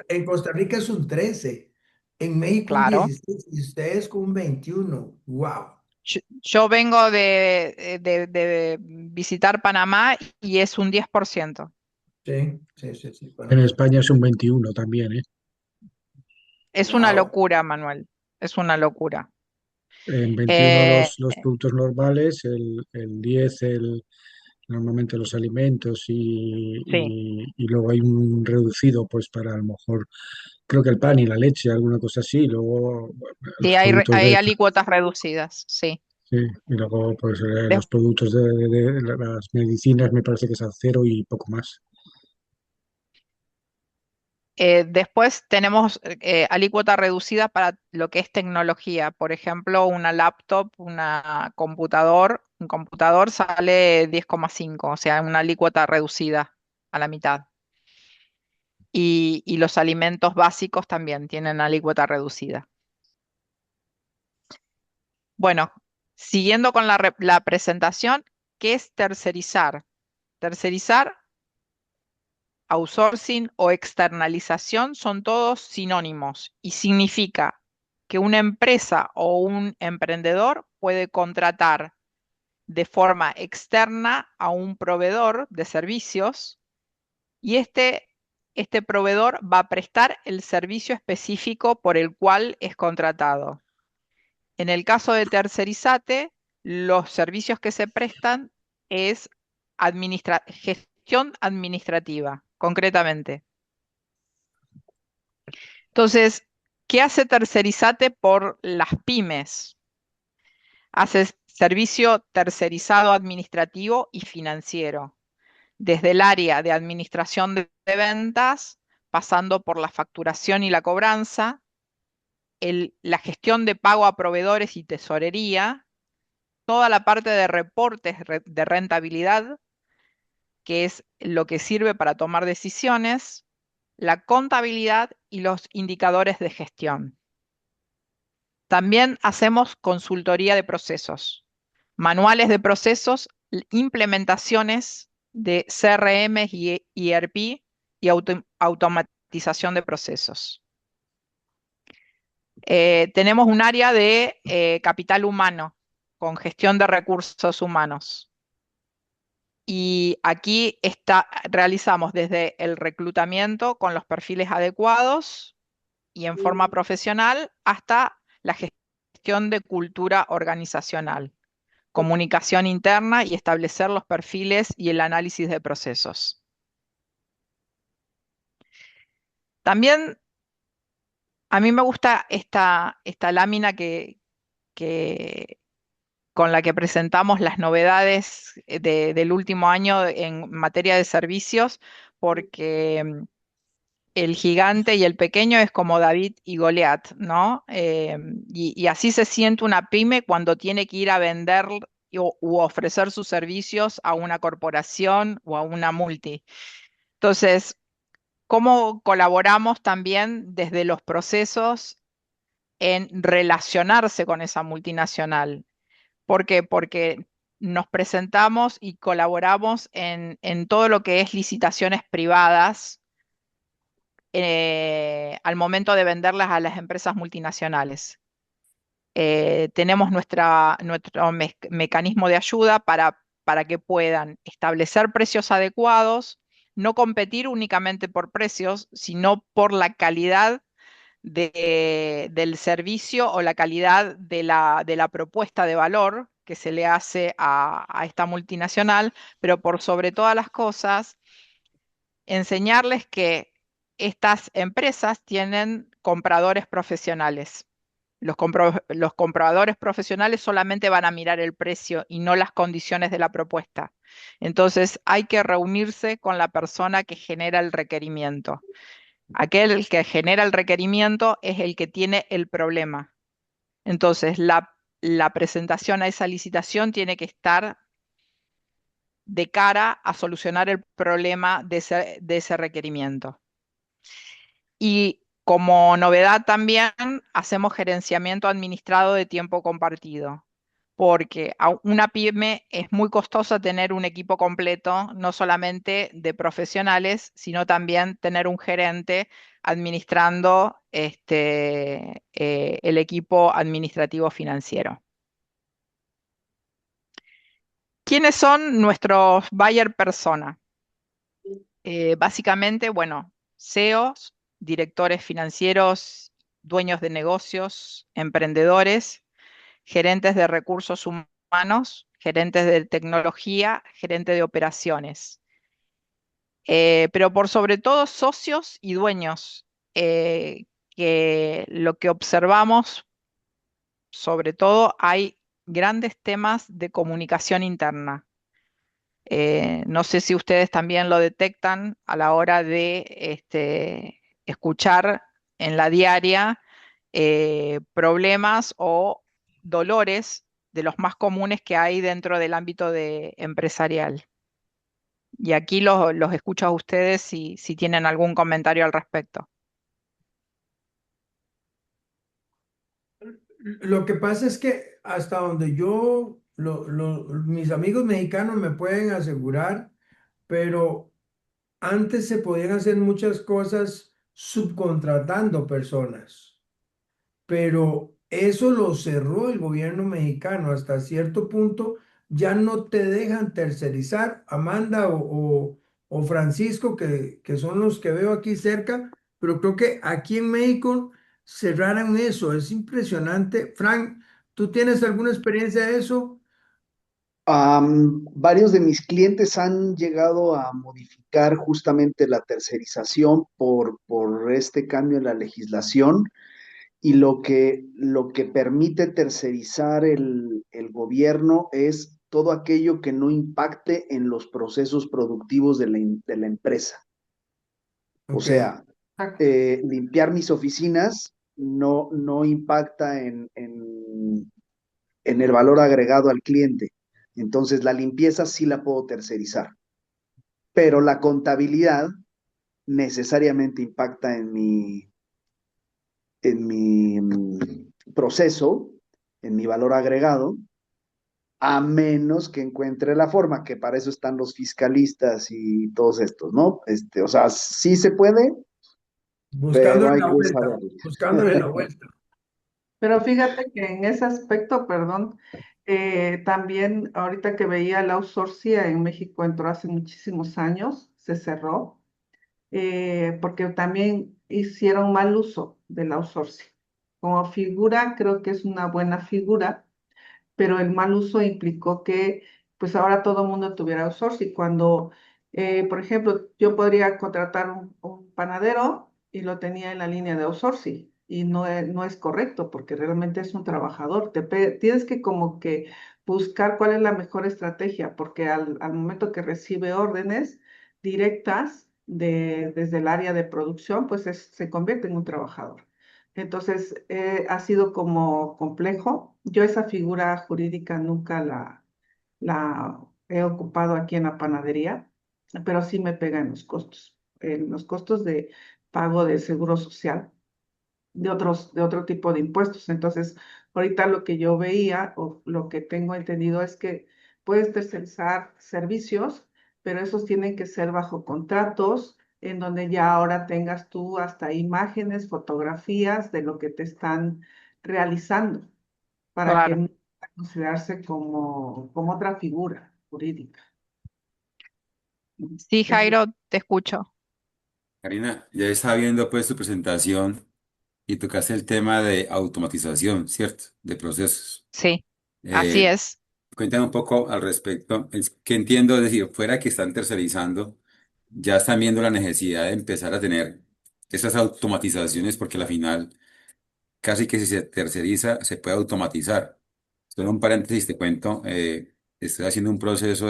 en Costa Rica es un 13, en México un claro, 16 y ustedes con un 21. Wow. yo vengo de visitar Panamá y es un 10%. Sí, sí, sí, sí, En Panamá. España es un 21 también, ¿eh? Es una Wow. locura, Manuel, es una locura. En 21 Eh, los productos normales, el 10 normalmente los alimentos sí, y luego hay un reducido pues para a lo mejor, creo que el pan y la leche, alguna cosa así, luego bueno, sí, los productos hay de, alícuotas reducidas, sí. sí, y luego pues los productos de las medicinas me parece que es al cero y poco más. Después tenemos alícuota reducida para lo que es tecnología. Por ejemplo, una laptop, un computador sale 10,5, o sea, una alícuota reducida a la mitad. Y los alimentos básicos también tienen alícuota reducida. Bueno, siguiendo con la presentación, ¿qué es tercerizar? Tercerizar, outsourcing o externalización son todos sinónimos y significa que una empresa o un emprendedor puede contratar de forma externa a un proveedor de servicios y este proveedor va a prestar el servicio específico por el cual es contratado. En el caso de Tercerizate, los servicios que se prestan es gestión administrativa, concretamente. Entonces, ¿qué hace Tercerizate por las pymes? Hace servicio tercerizado administrativo y financiero, desde el área de administración de ventas, pasando por la facturación y la cobranza, la gestión de pago a proveedores y tesorería, toda la parte de reportes de rentabilidad, que es lo que sirve para tomar decisiones, la contabilidad y los indicadores de gestión. También hacemos consultoría de procesos, manuales de procesos, implementaciones de CRM y ERP y automatización de procesos. Tenemos un área de capital humano con gestión de recursos humanos. Y aquí realizamos desde el reclutamiento con los perfiles adecuados y en forma profesional hasta la gestión de cultura organizacional, comunicación interna y establecer los perfiles y el análisis de procesos. También a mí me gusta esta lámina que, con la que presentamos las novedades del último año en materia de servicios, porque el gigante y el pequeño es como David y Goliat, ¿no? Y así se siente una pyme cuando tiene que ir a vender u ofrecer sus servicios a una corporación o a una multi. Entonces, ¿cómo colaboramos también desde los procesos en relacionarse con esa multinacional? ¿Por qué? Porque nos presentamos y colaboramos en todo lo que es licitaciones privadas al momento de venderlas a las empresas multinacionales. Tenemos nuestro mecanismo de ayuda para que puedan establecer precios adecuados, no competir únicamente por precios, sino por la calidad del servicio o la calidad de la propuesta de valor que se le hace a esta multinacional, pero por sobre todas las cosas, enseñarles que estas empresas tienen compradores profesionales. Los compradores profesionales solamente van a mirar el precio y no las condiciones de la propuesta. Entonces hay que reunirse con la persona que genera el requerimiento. Aquel que genera el requerimiento es el que tiene el problema. Entonces la presentación a esa licitación tiene que estar de cara a solucionar el problema de ese requerimiento. Y como novedad también hacemos gerenciamiento administrado de tiempo compartido, porque a una pyme es muy costoso tener un equipo completo, no solamente de profesionales, sino también tener un gerente administrando el equipo administrativo financiero. ¿Quiénes son nuestros buyer persona? Básicamente, bueno, CEOs, directores financieros, dueños de negocios, emprendedores, gerentes de recursos humanos, gerentes de tecnología, gerente de operaciones. Pero por sobre todo socios y dueños, que lo que observamos, sobre todo, hay grandes temas de comunicación interna. No sé si ustedes también lo detectan a la hora de escuchar en la diaria problemas o dolores de los más comunes que hay dentro del ámbito empresarial. Y aquí los escucho a ustedes si tienen algún comentario al respecto. Lo que pasa es que hasta donde yo, mis amigos mexicanos me pueden asegurar, pero antes se podían hacer muchas cosas subcontratando personas, pero eso lo cerró el gobierno mexicano. Hasta cierto punto ya no te dejan tercerizar. Amanda o Francisco, que son los que veo aquí cerca, pero creo que aquí en México cerraron eso. Es impresionante. Frank, ¿tú tienes alguna experiencia de eso? Varios de mis clientes han llegado a modificar justamente la tercerización por este cambio en la legislación y lo que permite tercerizar el gobierno es todo aquello que no impacte en los procesos productivos de la empresa. O Ok. sea, Exacto. limpiar mis oficinas no impacta en el valor agregado al cliente. Entonces, la limpieza sí la puedo tercerizar, pero la contabilidad necesariamente impacta en mi proceso, en mi valor agregado, a menos que encuentre la forma, que para eso están los fiscalistas y todos estos, ¿no? O sea, sí se puede, pero Buscándole hay la que vuelta, saberlo. buscándole la vuelta. Pero fíjate que en ese aspecto, perdón, también ahorita que veía la outsourcing en México entró hace muchísimos años, se cerró, porque también hicieron mal uso del outsourcing. Como figura, creo que es una buena figura, pero el mal uso implicó que pues ahora todo el mundo tuviera outsourcing. Cuando, por ejemplo, yo podría contratar un panadero y lo tenía en la línea de outsourcing y no es correcto porque realmente es un trabajador. Tienes que como que buscar cuál es la mejor estrategia porque al momento que recibe órdenes directas desde el área de producción, pues se convierte en un trabajador. Entonces, ha sido como complejo. Yo esa figura jurídica nunca la he ocupado aquí en la panadería, pero sí me pega en los costos de pago de seguro social, de otro tipo de impuestos. Entonces, ahorita lo que yo veía o lo que tengo entendido es que puedes tercerizar servicios, pero esos tienen que ser bajo contratos en donde ya ahora tengas tú hasta imágenes, fotografías de lo que te están realizando para que Claro. no pueda considerarse como otra figura jurídica. Sí, Eso Jairo, te escucho. Karina, ya estaba viendo pues tu presentación y tocaste el tema de automatización, ¿cierto? De procesos. Sí, así Eh, es. Cuéntame un poco al respecto. Es que entiendo, es decir, fuera que están tercerizando, ya están viendo la necesidad de empezar a tener esas automatizaciones porque al final casi que si se terceriza se puede automatizar. Solo un paréntesis, te cuento, estoy haciendo un proceso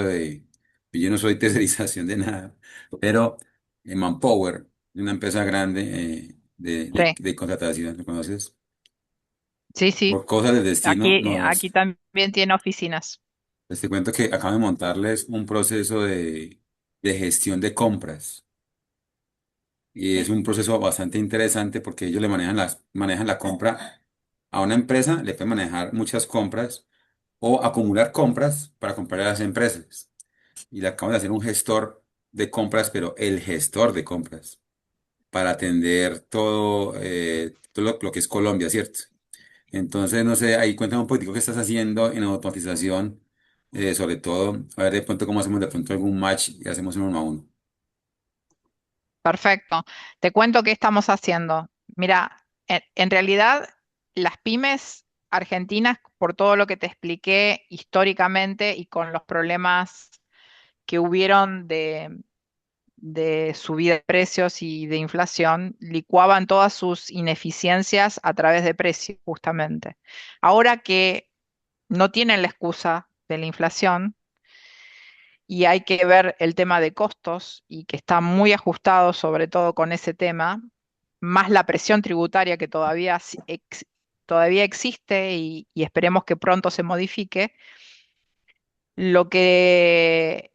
yo no soy tercerización de nada, pero en Manpower, una empresa grande Sí, de contratación, ¿lo conoces? sí, sí. Por cosas del destino, Aquí también tiene oficinas. pues te cuento que acabo de montarles un proceso de gestión de compras. y es un proceso bastante interesante porque ellos le manejan la compra a una empresa, le pueden manejar muchas compras o acumular compras para comprar a las empresas. Y le acabamos de hacer un gestor de compras, pero el gestor de compras para atender todo lo que es Colombia, ¿cierto? Entonces, no sé, ahí cuéntame un poquitico qué estás haciendo en automatización, sobre todo, a ver de pronto cómo hacemos de pronto algún match y hacemos un 1 a 1. Perfecto. Te cuento qué estamos haciendo. Mira, en realidad las pymes argentinas, por todo lo que te expliqué históricamente y con los problemas que hubieron de subida de precios y de inflación, licuaban todas sus ineficiencias a través de precios, justamente. Ahora que no tienen la excusa de la inflación, y hay que ver el tema de costos y que está muy ajustado sobre todo con ese tema, más la presión tributaria que todavía existe y esperemos que pronto se modifique. Lo que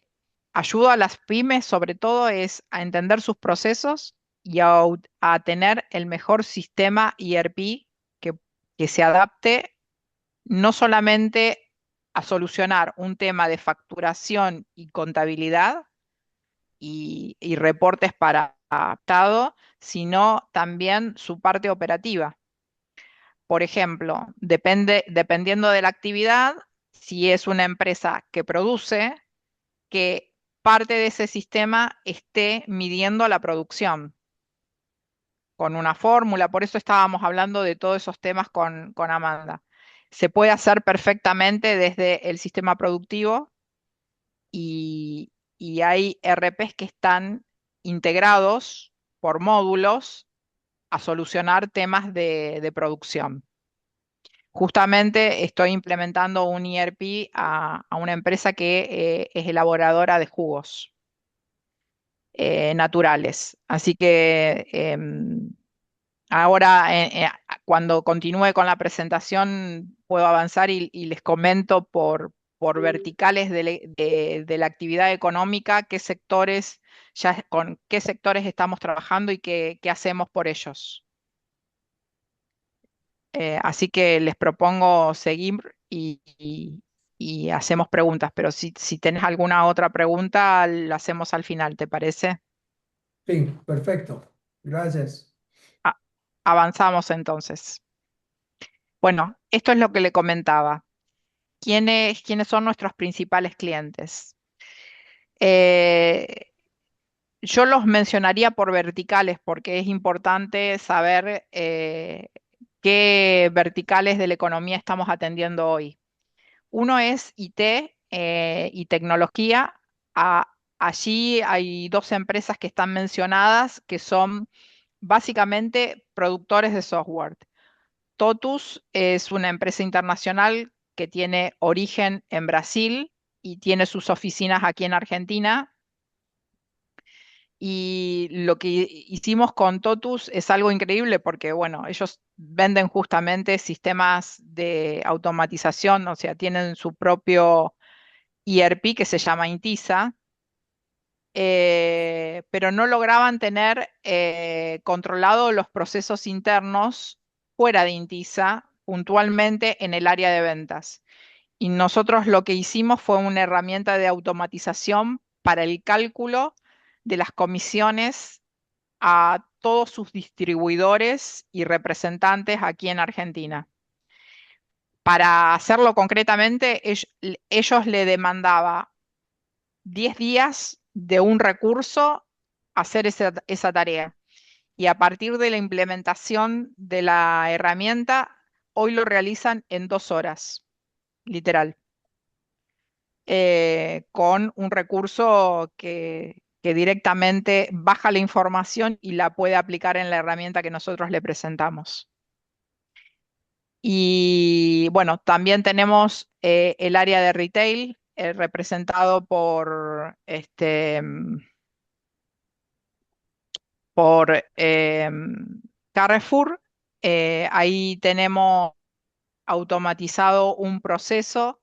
ayuda a las pymes sobre todo es a entender sus procesos y a tener el mejor sistema ERP que, que se adapte no solamente a solucionar un tema de facturación y contabilidad, y reportes para adaptado, sino también su parte operativa. Por ejemplo, dependiendo de la actividad, si es una empresa que produce, que parte de ese sistema esté midiendo la producción con una fórmula. Por eso estábamos hablando de todos esos temas con Amanda. Se puede hacer perfectamente desde el sistema productivo y hay RPs que están integrados por módulos a solucionar temas de producción. Justamente estoy implementando un ERP a una empresa que es elaboradora de jugos naturales. Así que ahora, cuando continúe con la presentación, puedo avanzar y les comento por verticales de la actividad económica, con qué sectores estamos trabajando y qué hacemos por ellos. Así que les propongo seguir y hacemos preguntas, pero si tenés alguna otra pregunta, la hacemos al final, ¿te parece? Sí, perfecto. Gracias. A- Avanzamos entonces. Bueno, esto es lo que le comentaba. ¿Quiénes son nuestros principales clientes? Eh, yo los mencionaría por verticales porque es importante saber qué verticales de la economía estamos atendiendo hoy. Uno es IT y tecnología. Allí hay dos empresas que están mencionadas que son básicamente productores de software. Totus es una empresa internacional que tiene origen en Brasil y tiene sus oficinas aquí en Argentina. Y lo que hicimos con Totus es algo increíble porque, bueno, ellos venden justamente sistemas de automatización, o sea, tienen su propio ERP que se llama Intisa, pero no lograban tener controlados los procesos internos fuera de Intisa, puntualmente en el área de ventas. Y nosotros lo que hicimos fue una herramienta de automatización para el cálculo de las comisiones a todos sus distribuidores y representantes aquí en Argentina. Para hacerlo concretamente, ellos le demandaba 10 días de un recurso hacer esa tarea. Y a partir de la implementación de la herramienta, hoy lo realizan en 2 horas, literal, con un recurso que directamente baja la información y la puede aplicar en la herramienta que nosotros le presentamos. Y bueno, también tenemos el área de retail, representado por Carrefour. Ahí tenemos automatizado un proceso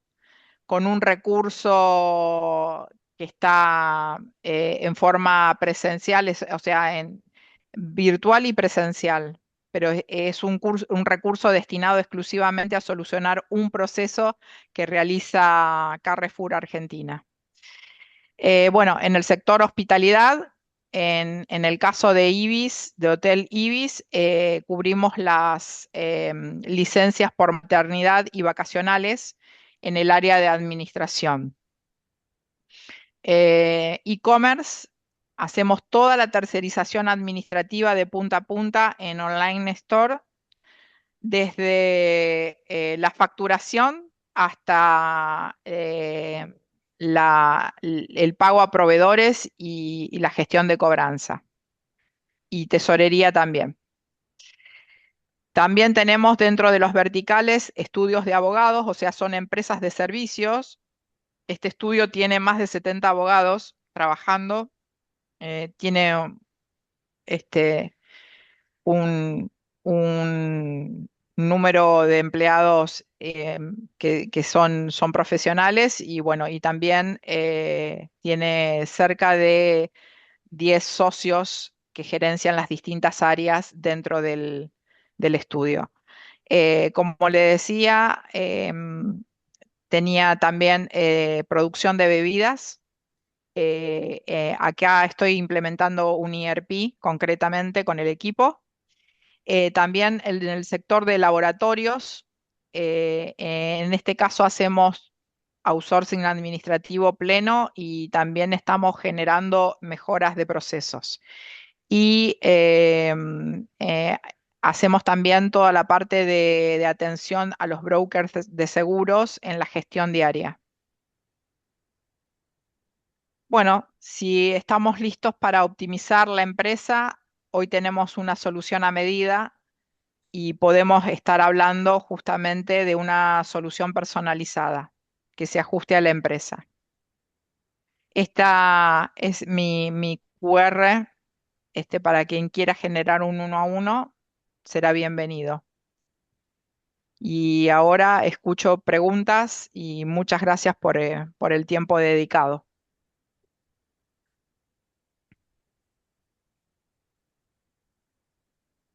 con un recurso que está en forma presencial, o sea, virtual y presencial, pero es un recurso destinado exclusivamente a solucionar un proceso que realiza Carrefour Argentina. Bueno, en el sector hospitalidad, en el caso de Ibis, de Hotel Ibis, cubrimos las licencias por maternidad y vacacionales en el área de administración. E-commerce, hacemos toda la tercerización administrativa de punta a punta en Online Store, desde la facturación hasta el pago a proveedores y la gestión de cobranza. Y tesorería también. También tenemos dentro de los verticales estudios de abogados, o sea, son empresas de servicios. Este estudio tiene más de 70 abogados trabajando. Tiene este, un, un número de empleados que son profesionales y bueno, y también tiene cerca de 10 socios que gerencian las distintas áreas dentro del estudio. Como le decía, tenía también producción de bebidas. Acá estoy implementando un ERP concretamente con el equipo. También en el sector de laboratorios, en este caso hacemos outsourcing administrativo pleno y también estamos generando mejoras de procesos. Y hacemos también toda la parte de atención a los brokers de seguros en la gestión diaria. Bueno, si estamos listos para optimizar la empresa, hoy tenemos una solución a medida y podemos estar hablando justamente de una solución personalizada que se ajuste a la empresa. Esta es mi QR, para quien quiera generar un 1 a 1, será bienvenido. Y ahora escucho preguntas y muchas gracias por el tiempo dedicado.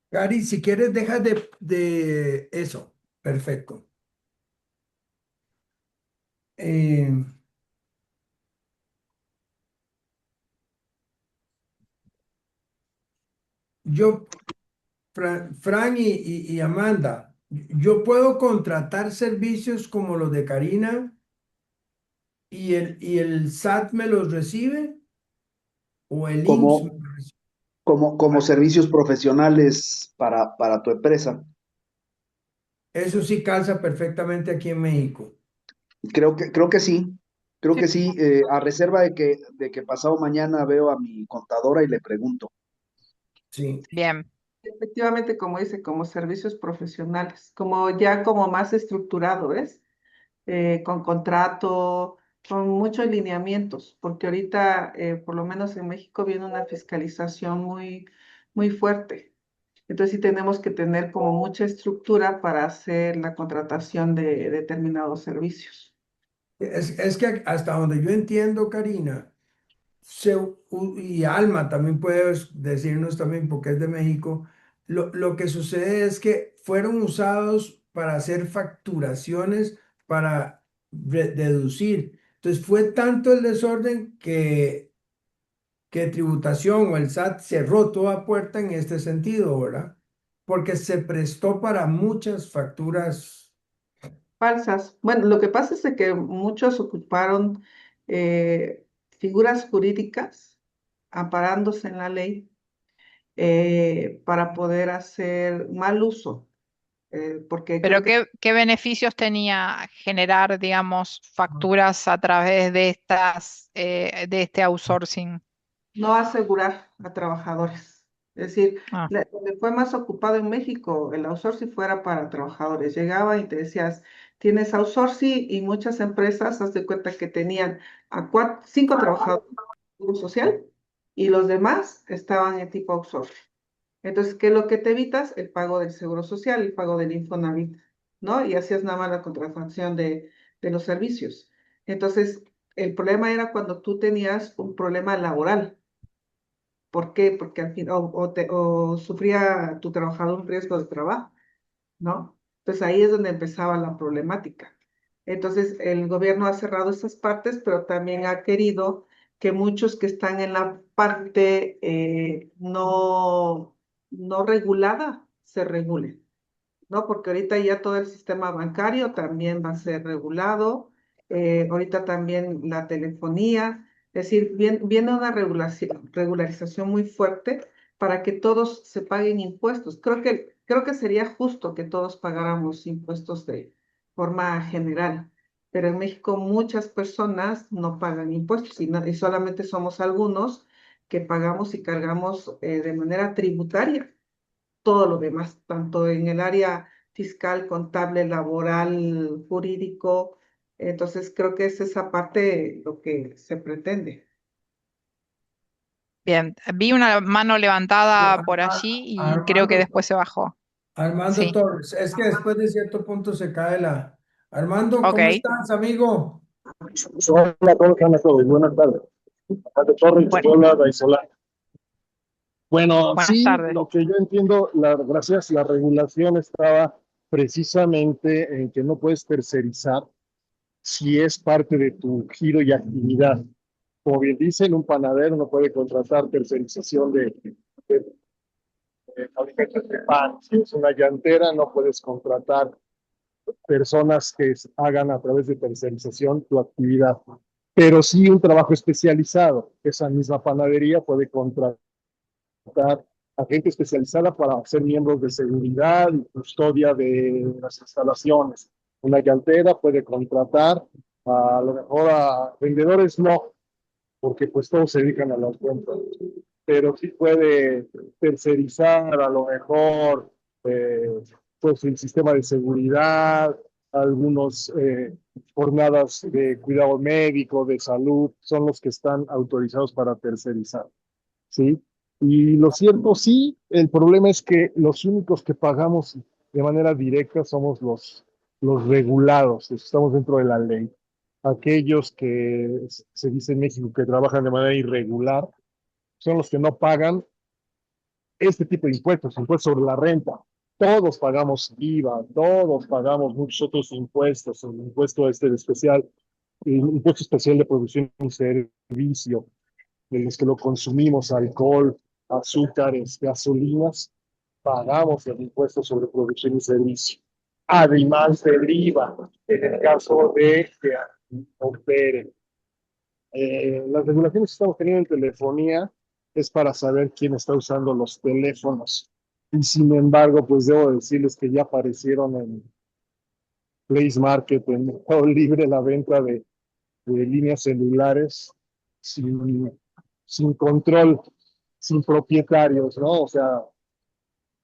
Cari, si quieres, deja de eso. Perfecto. Eh, yo, Fran y Amanda, yo puedo contratar servicios como los de Karina y el SAT me los recibe o el IMSS me como, los recibe. como servicios profesionales para tu empresa. Eso sí calza perfectamente aquí en México. Creo que sí, creo Sí. que sí, a reserva de que pasado mañana veo a mi contadora y le pregunto. Sí. Bien. Efectivamente, como dice, como servicios profesionales, como ya como más estructurado, ¿ves? Con contrato, con muchos lineamientos, porque ahorita, por lo menos en México, viene una fiscalización muy fuerte. Entonces sí tenemos que tener como mucha estructura para hacer la contratación de determinados servicios. Es que hasta donde yo entiendo, Karina, y Alma también puedes decirnos también porque es de México, lo que sucede es que fueron usados para hacer facturaciones para deducir. Entonces fue tanto el desorden que tributación o el SAT cerró toda puerta en este sentido, ¿verdad? Porque se prestó para muchas facturas. Falsas. Bueno, lo que pasa es de que muchos ocuparon figuras jurídicas amparándose en la ley para poder hacer mal uso, porque creo Pero que ¿qué beneficios tenía generar, digamos, facturas a través de de este outsourcing? no asegurar a trabajadores. Es decir, Ah, donde fue más ocupado en México, el outsourcing fuera para trabajadores. Llegaba y te decías, tienes outsourcing y muchas empresas, haz de cuenta que tenían a 5 trabajadores en Seguro social y los demás estaban en tipo outsourcing. Entonces, ¿qué es lo que te evitas? El pago del seguro social, el pago del Infonavit, ¿no? Y hacías nada más la contratación de los servicios. Entonces, el problema era cuando tú tenías un problema laboral ¿Por qué? Porque al fin, o sufría tu trabajador un riesgo de trabajo, ¿no? Entonces ahí es donde empezaba la problemática. Entonces el gobierno ha cerrado esas partes, pero también ha querido que muchos que están en la parte no regulada se regulen, ¿no? Porque ahorita ya todo el sistema bancario también va a ser regulado, ahorita también la telefonía, es decir, viene una regularización muy fuerte para que todos se paguen impuestos. Creo que sería justo que todos pagáramos impuestos de forma general, pero en México muchas personas no pagan impuestos y solamente somos algunos que pagamos y cargamos de manera tributaria todo lo demás, tanto en el área fiscal, contable, laboral, jurídico. Entonces, creo que es esa parte lo que se pretende. Bien, vi una mano levantada por allí y creo que Armando, después se bajó. Armando Sí, Torres, es que después de cierto punto se cae la... Armando, ¿cómo ok. estás, amigo? Hola, ¿cómo están a todos? Buenas tardes. De Torres, Bueno, Puebla, Baizola. Bueno, buenas sí, tardes. lo que yo entiendo, gracias, la regulación estaba precisamente en que no puedes tercerizar si es parte de tu giro y actividad. Como bien dicen, un panadero no puede contratar tercerización de fabricantes de pan. Si es una llantera, no puedes contratar personas que hagan a través de tercerización tu actividad. Pero sí un trabajo especializado. Esa misma panadería puede contratar a gente especializada para ser miembros de seguridad y custodia de las instalaciones. Una llantera puede contratar a lo mejor a vendedores, no, porque pues todos se dedican a las ventas, pero sí puede tercerizar a lo mejor eh, pues el sistema de seguridad, algunos jornadas de cuidado médico, de salud, son los que están autorizados para tercerizar, ¿sí? Y lo cierto, sí, el problema es que los únicos que pagamos de manera directa somos los regulados, estamos dentro de la ley. Aquellos que se dice en México que trabajan de manera irregular son los que no pagan este tipo de impuestos, impuestos sobre la renta. Todos pagamos IVA, todos pagamos muchos otros impuestos, el impuesto este de especial, el impuesto especial de producción y servicio, de los que lo consumimos, alcohol, azúcares, gasolinas, pagamos el impuesto sobre producción y servicio. Además del IVA, en el caso de que opere. Las regulaciones que estamos teniendo en telefonía es para saber quién está usando los teléfonos. Y sin embargo, pues debo decirles que ya aparecieron en Place Market, en Mercado Libre, la venta de líneas celulares sin, sin control, sin propietarios, ¿no? O sea,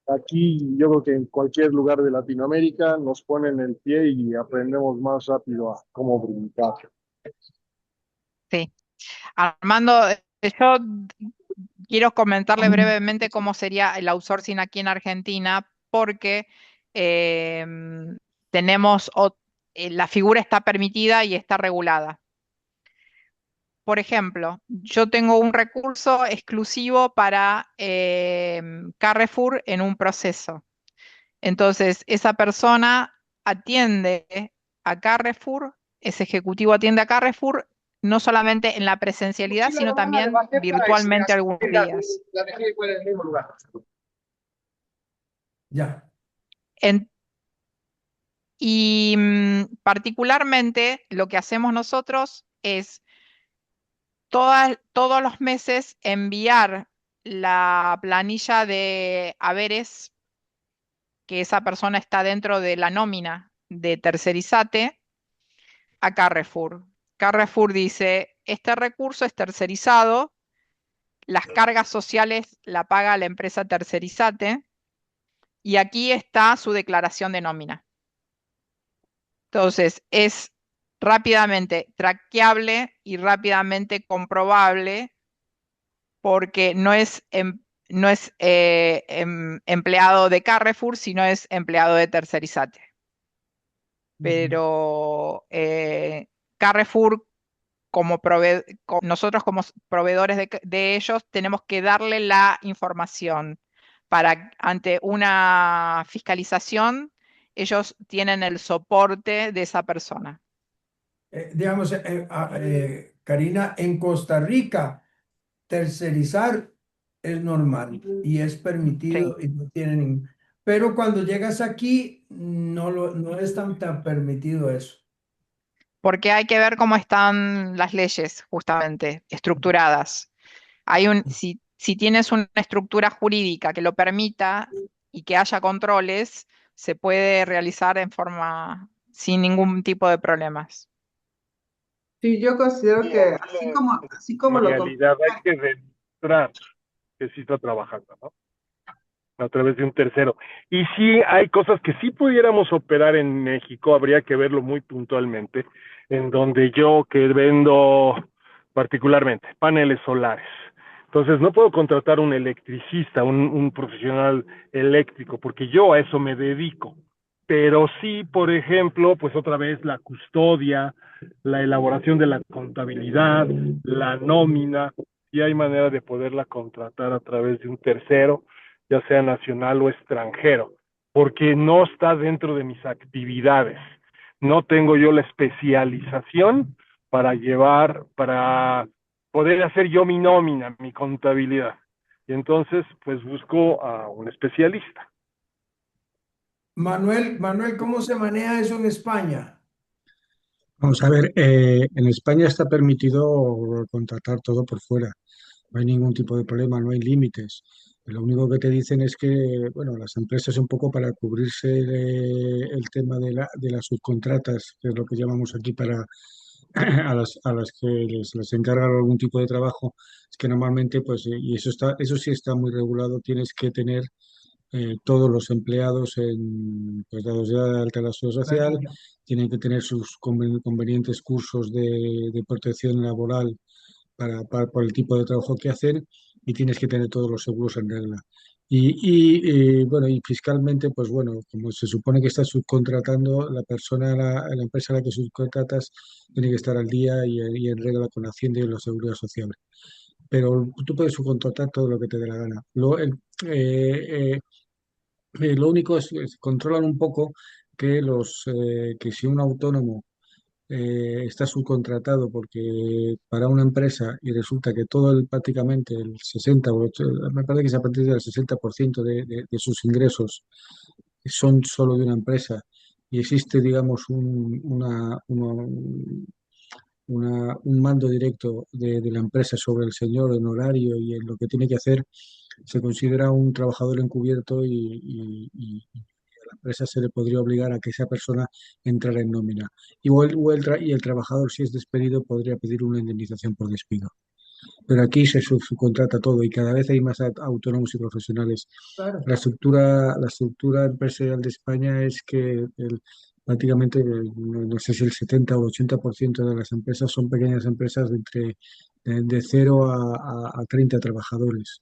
aquí yo creo que en cualquier lugar de Latinoamérica nos ponen el pie y aprendemos más rápido a cómo brincar. Sí. Armando, yo quiero comentarle brevemente cómo sería el outsourcing aquí en Argentina, porque tenemos, la figura está permitida y está regulada. Por ejemplo, yo tengo un recurso exclusivo para Carrefour en un proceso. Entonces, esa persona atiende a Carrefour, ese ejecutivo atiende a Carrefour, no solamente en la presencialidad, sino también virtualmente algunos días. Ya. En- y particularmente lo que hacemos nosotros es todos los meses enviar la planilla de haberes que esa persona está dentro de la nómina de Tercerizate a Carrefour. Carrefour dice, este recurso es tercerizado, las cargas sociales la paga la empresa Tercerizate y aquí está su declaración de nómina. Entonces, es rápidamente traqueable y rápidamente comprobable porque no es empleado de Carrefour, sino es empleado de Tercerizate. Ujú. Pero Carrefour nosotros como proveedores de ellos tenemos que darle la información para ante una fiscalización, ellos tienen el soporte de esa persona. Digamos, Karina, en Costa Rica, tercerizar es normal y es Sí. permitido y no tienen. Pero cuando llegas aquí, no es tan permitido eso. Porque hay que ver cómo están las leyes, justamente, estructuradas. Si tienes una estructura jurídica que lo permita y que haya controles, se puede realizar en forma sin ningún tipo de problemas. Sí, yo considero que así como En lo realidad hay que demostrar que sí está trabajando, ¿no? A través de un tercero. Y sí hay cosas que sí pudiéramos operar en México, habría que verlo muy puntualmente, en donde yo que vendo particularmente paneles solares. Entonces no puedo contratar un electricista, un profesional eléctrico, porque yo a eso me dedico. Pero sí, por ejemplo, pues otra vez la custodia, la elaboración de la contabilidad, la nómina, y hay manera de poderla contratar a través de un tercero, ya sea nacional o extranjero, porque no está dentro de mis actividades. No tengo yo la especialización para poder hacer yo mi nómina, mi contabilidad. Y entonces, pues busco a un especialista. Manuel, ¿cómo se maneja eso en España? Vamos a ver, en España está permitido contratar todo por fuera. No hay ningún tipo de problema, no hay límites. Lo único que te dicen es que, bueno, las empresas un poco para cubrirse el tema de las subcontratas, que es lo que llamamos aquí para a las que les encargan algún tipo de trabajo, es que normalmente, pues, y eso sí está muy regulado, tienes que tener todos los empleados pues, dados ya de alta en la seguridad social, tienen que tener sus convenientes cursos de protección laboral por el tipo de trabajo que hacen y tienes que tener todos los seguros en regla. Bueno, y fiscalmente, pues bueno, como se supone que estás subcontratando, la empresa a la que subcontratas tiene que estar al día y en regla con Hacienda y la Seguridad Social. Pero tú puedes subcontratar todo lo que te dé la gana. Eh, lo único es controlan un poco que si un autónomo está subcontratado porque para una empresa y resulta que prácticamente el 60 me parece que es a partir del 60% de sus ingresos son solo de una empresa y existe, digamos, un mando directo de la empresa sobre el señor en horario y en lo que tiene que hacer, se considera un trabajador encubierto y a la empresa se le podría obligar a que esa persona entrara en nómina. Y el trabajador, si es despedido, podría pedir una indemnización por despido. Pero aquí se subcontrata todo y cada vez hay más autónomos y profesionales. Claro. La estructura empresarial de España es que prácticamente, no sé si el 70 o 80% de las empresas son pequeñas empresas de 0 a 30 trabajadores.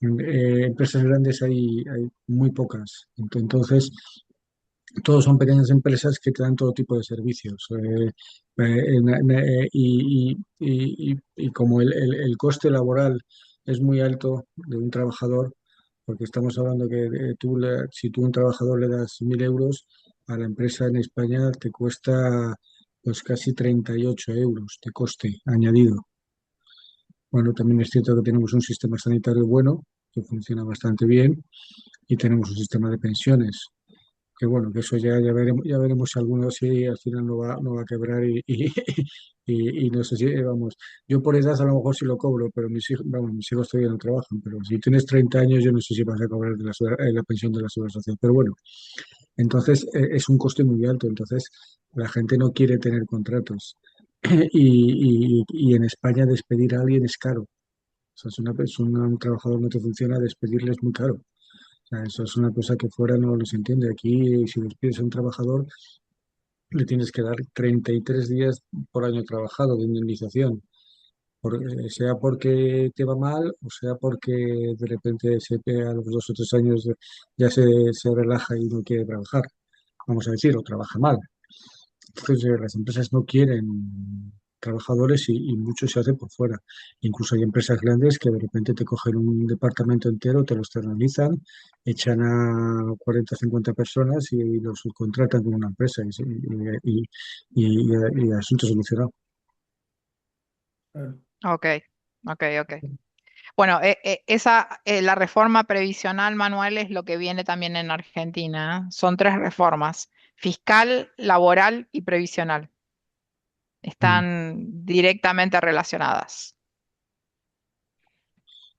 Empresas grandes hay muy pocas. Entonces, todos son pequeñas empresas que te dan todo tipo de servicios. Y como el coste laboral es muy alto de un trabajador, porque estamos hablando que si tú a un trabajador le das 1.000 euros, a la empresa en España te cuesta pues casi 38 euros de coste añadido. Bueno, también es cierto que tenemos un sistema sanitario bueno, que funciona bastante bien, y tenemos un sistema de pensiones que bueno, que eso ya veremos si alguno si al final no va a quebrar y no sé si, vamos, yo por edad a lo mejor sí lo cobro, pero mis hijos todavía no trabajan, pero si tienes 30 años yo no sé si vas a cobrar la pensión de la seguridad social, pero bueno, entonces es un coste muy alto, entonces la gente no quiere tener contratos y en España despedir a alguien es caro, o sea, si una persona, un trabajador no te funciona, despedirle es muy caro. O sea, eso es una cosa que fuera no se entiende. Aquí, si despides a un trabajador, le tienes que dar 33 días por año trabajado de indemnización, sea porque te va mal o sea porque de repente a los 2 o 3 años ya se relaja y no quiere trabajar, vamos a decir, o trabaja mal. Entonces, las empresas no quieren. trabajadores y mucho se hace por fuera. Incluso hay empresas grandes que de repente te cogen un departamento entero, te lo externalizan, echan a 40 o 50 personas y los subcontratan con una empresa y asunto solucionado. Claro. Ok, ok, ok. Bueno, la reforma previsional, Manuel, es lo que viene también en Argentina, ¿eh? Son tres reformas: fiscal, laboral y previsional. Mm. Están directamente relacionadas.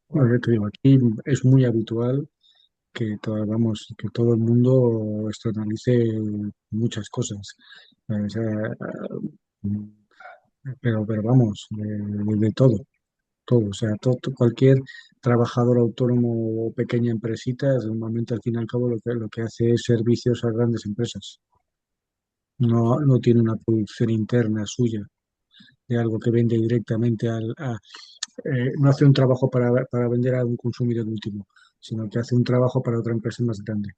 Bueno, ya te digo, aquí es muy habitual que todo, vamos, que todo el mundo externalice muchas cosas. O sea, pero vamos, de todo, todo. O sea, cualquier trabajador autónomo o pequeña empresita, normalmente al fin y al cabo lo que hace es servicios a grandes empresas. No tiene una producción interna suya de algo que vende directamente no hace un trabajo para vender a un consumidor último, sino que hace un trabajo para otra empresa más grande.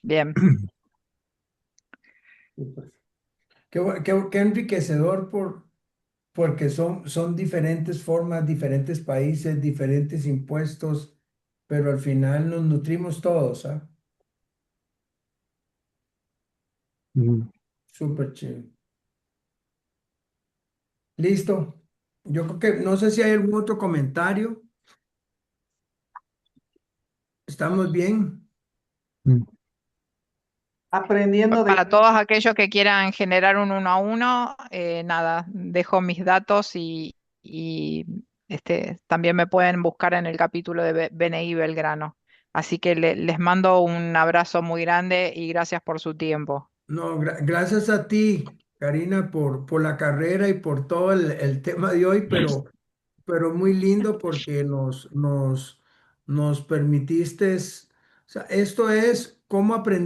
Bien. Súper. Qué enriquecedor porque son diferentes formas, diferentes países, diferentes impuestos, pero al final nos nutrimos todos, ¿ah? Mm. Súper chévere. Listo. Yo creo que no sé si hay algún otro comentario. ¿Estamos bien? Mm. Aprendiendo de Para todos aquellos que quieran generar un 1 a 1, nada, dejo mis datos y también me pueden buscar en el capítulo de BNI Belgrano. Así que les mando un abrazo muy grande y gracias por su tiempo. No, gracias a ti, Karina, por la carrera y por todo el tema de hoy, pero muy lindo porque nos permitiste, o sea, esto es cómo aprender.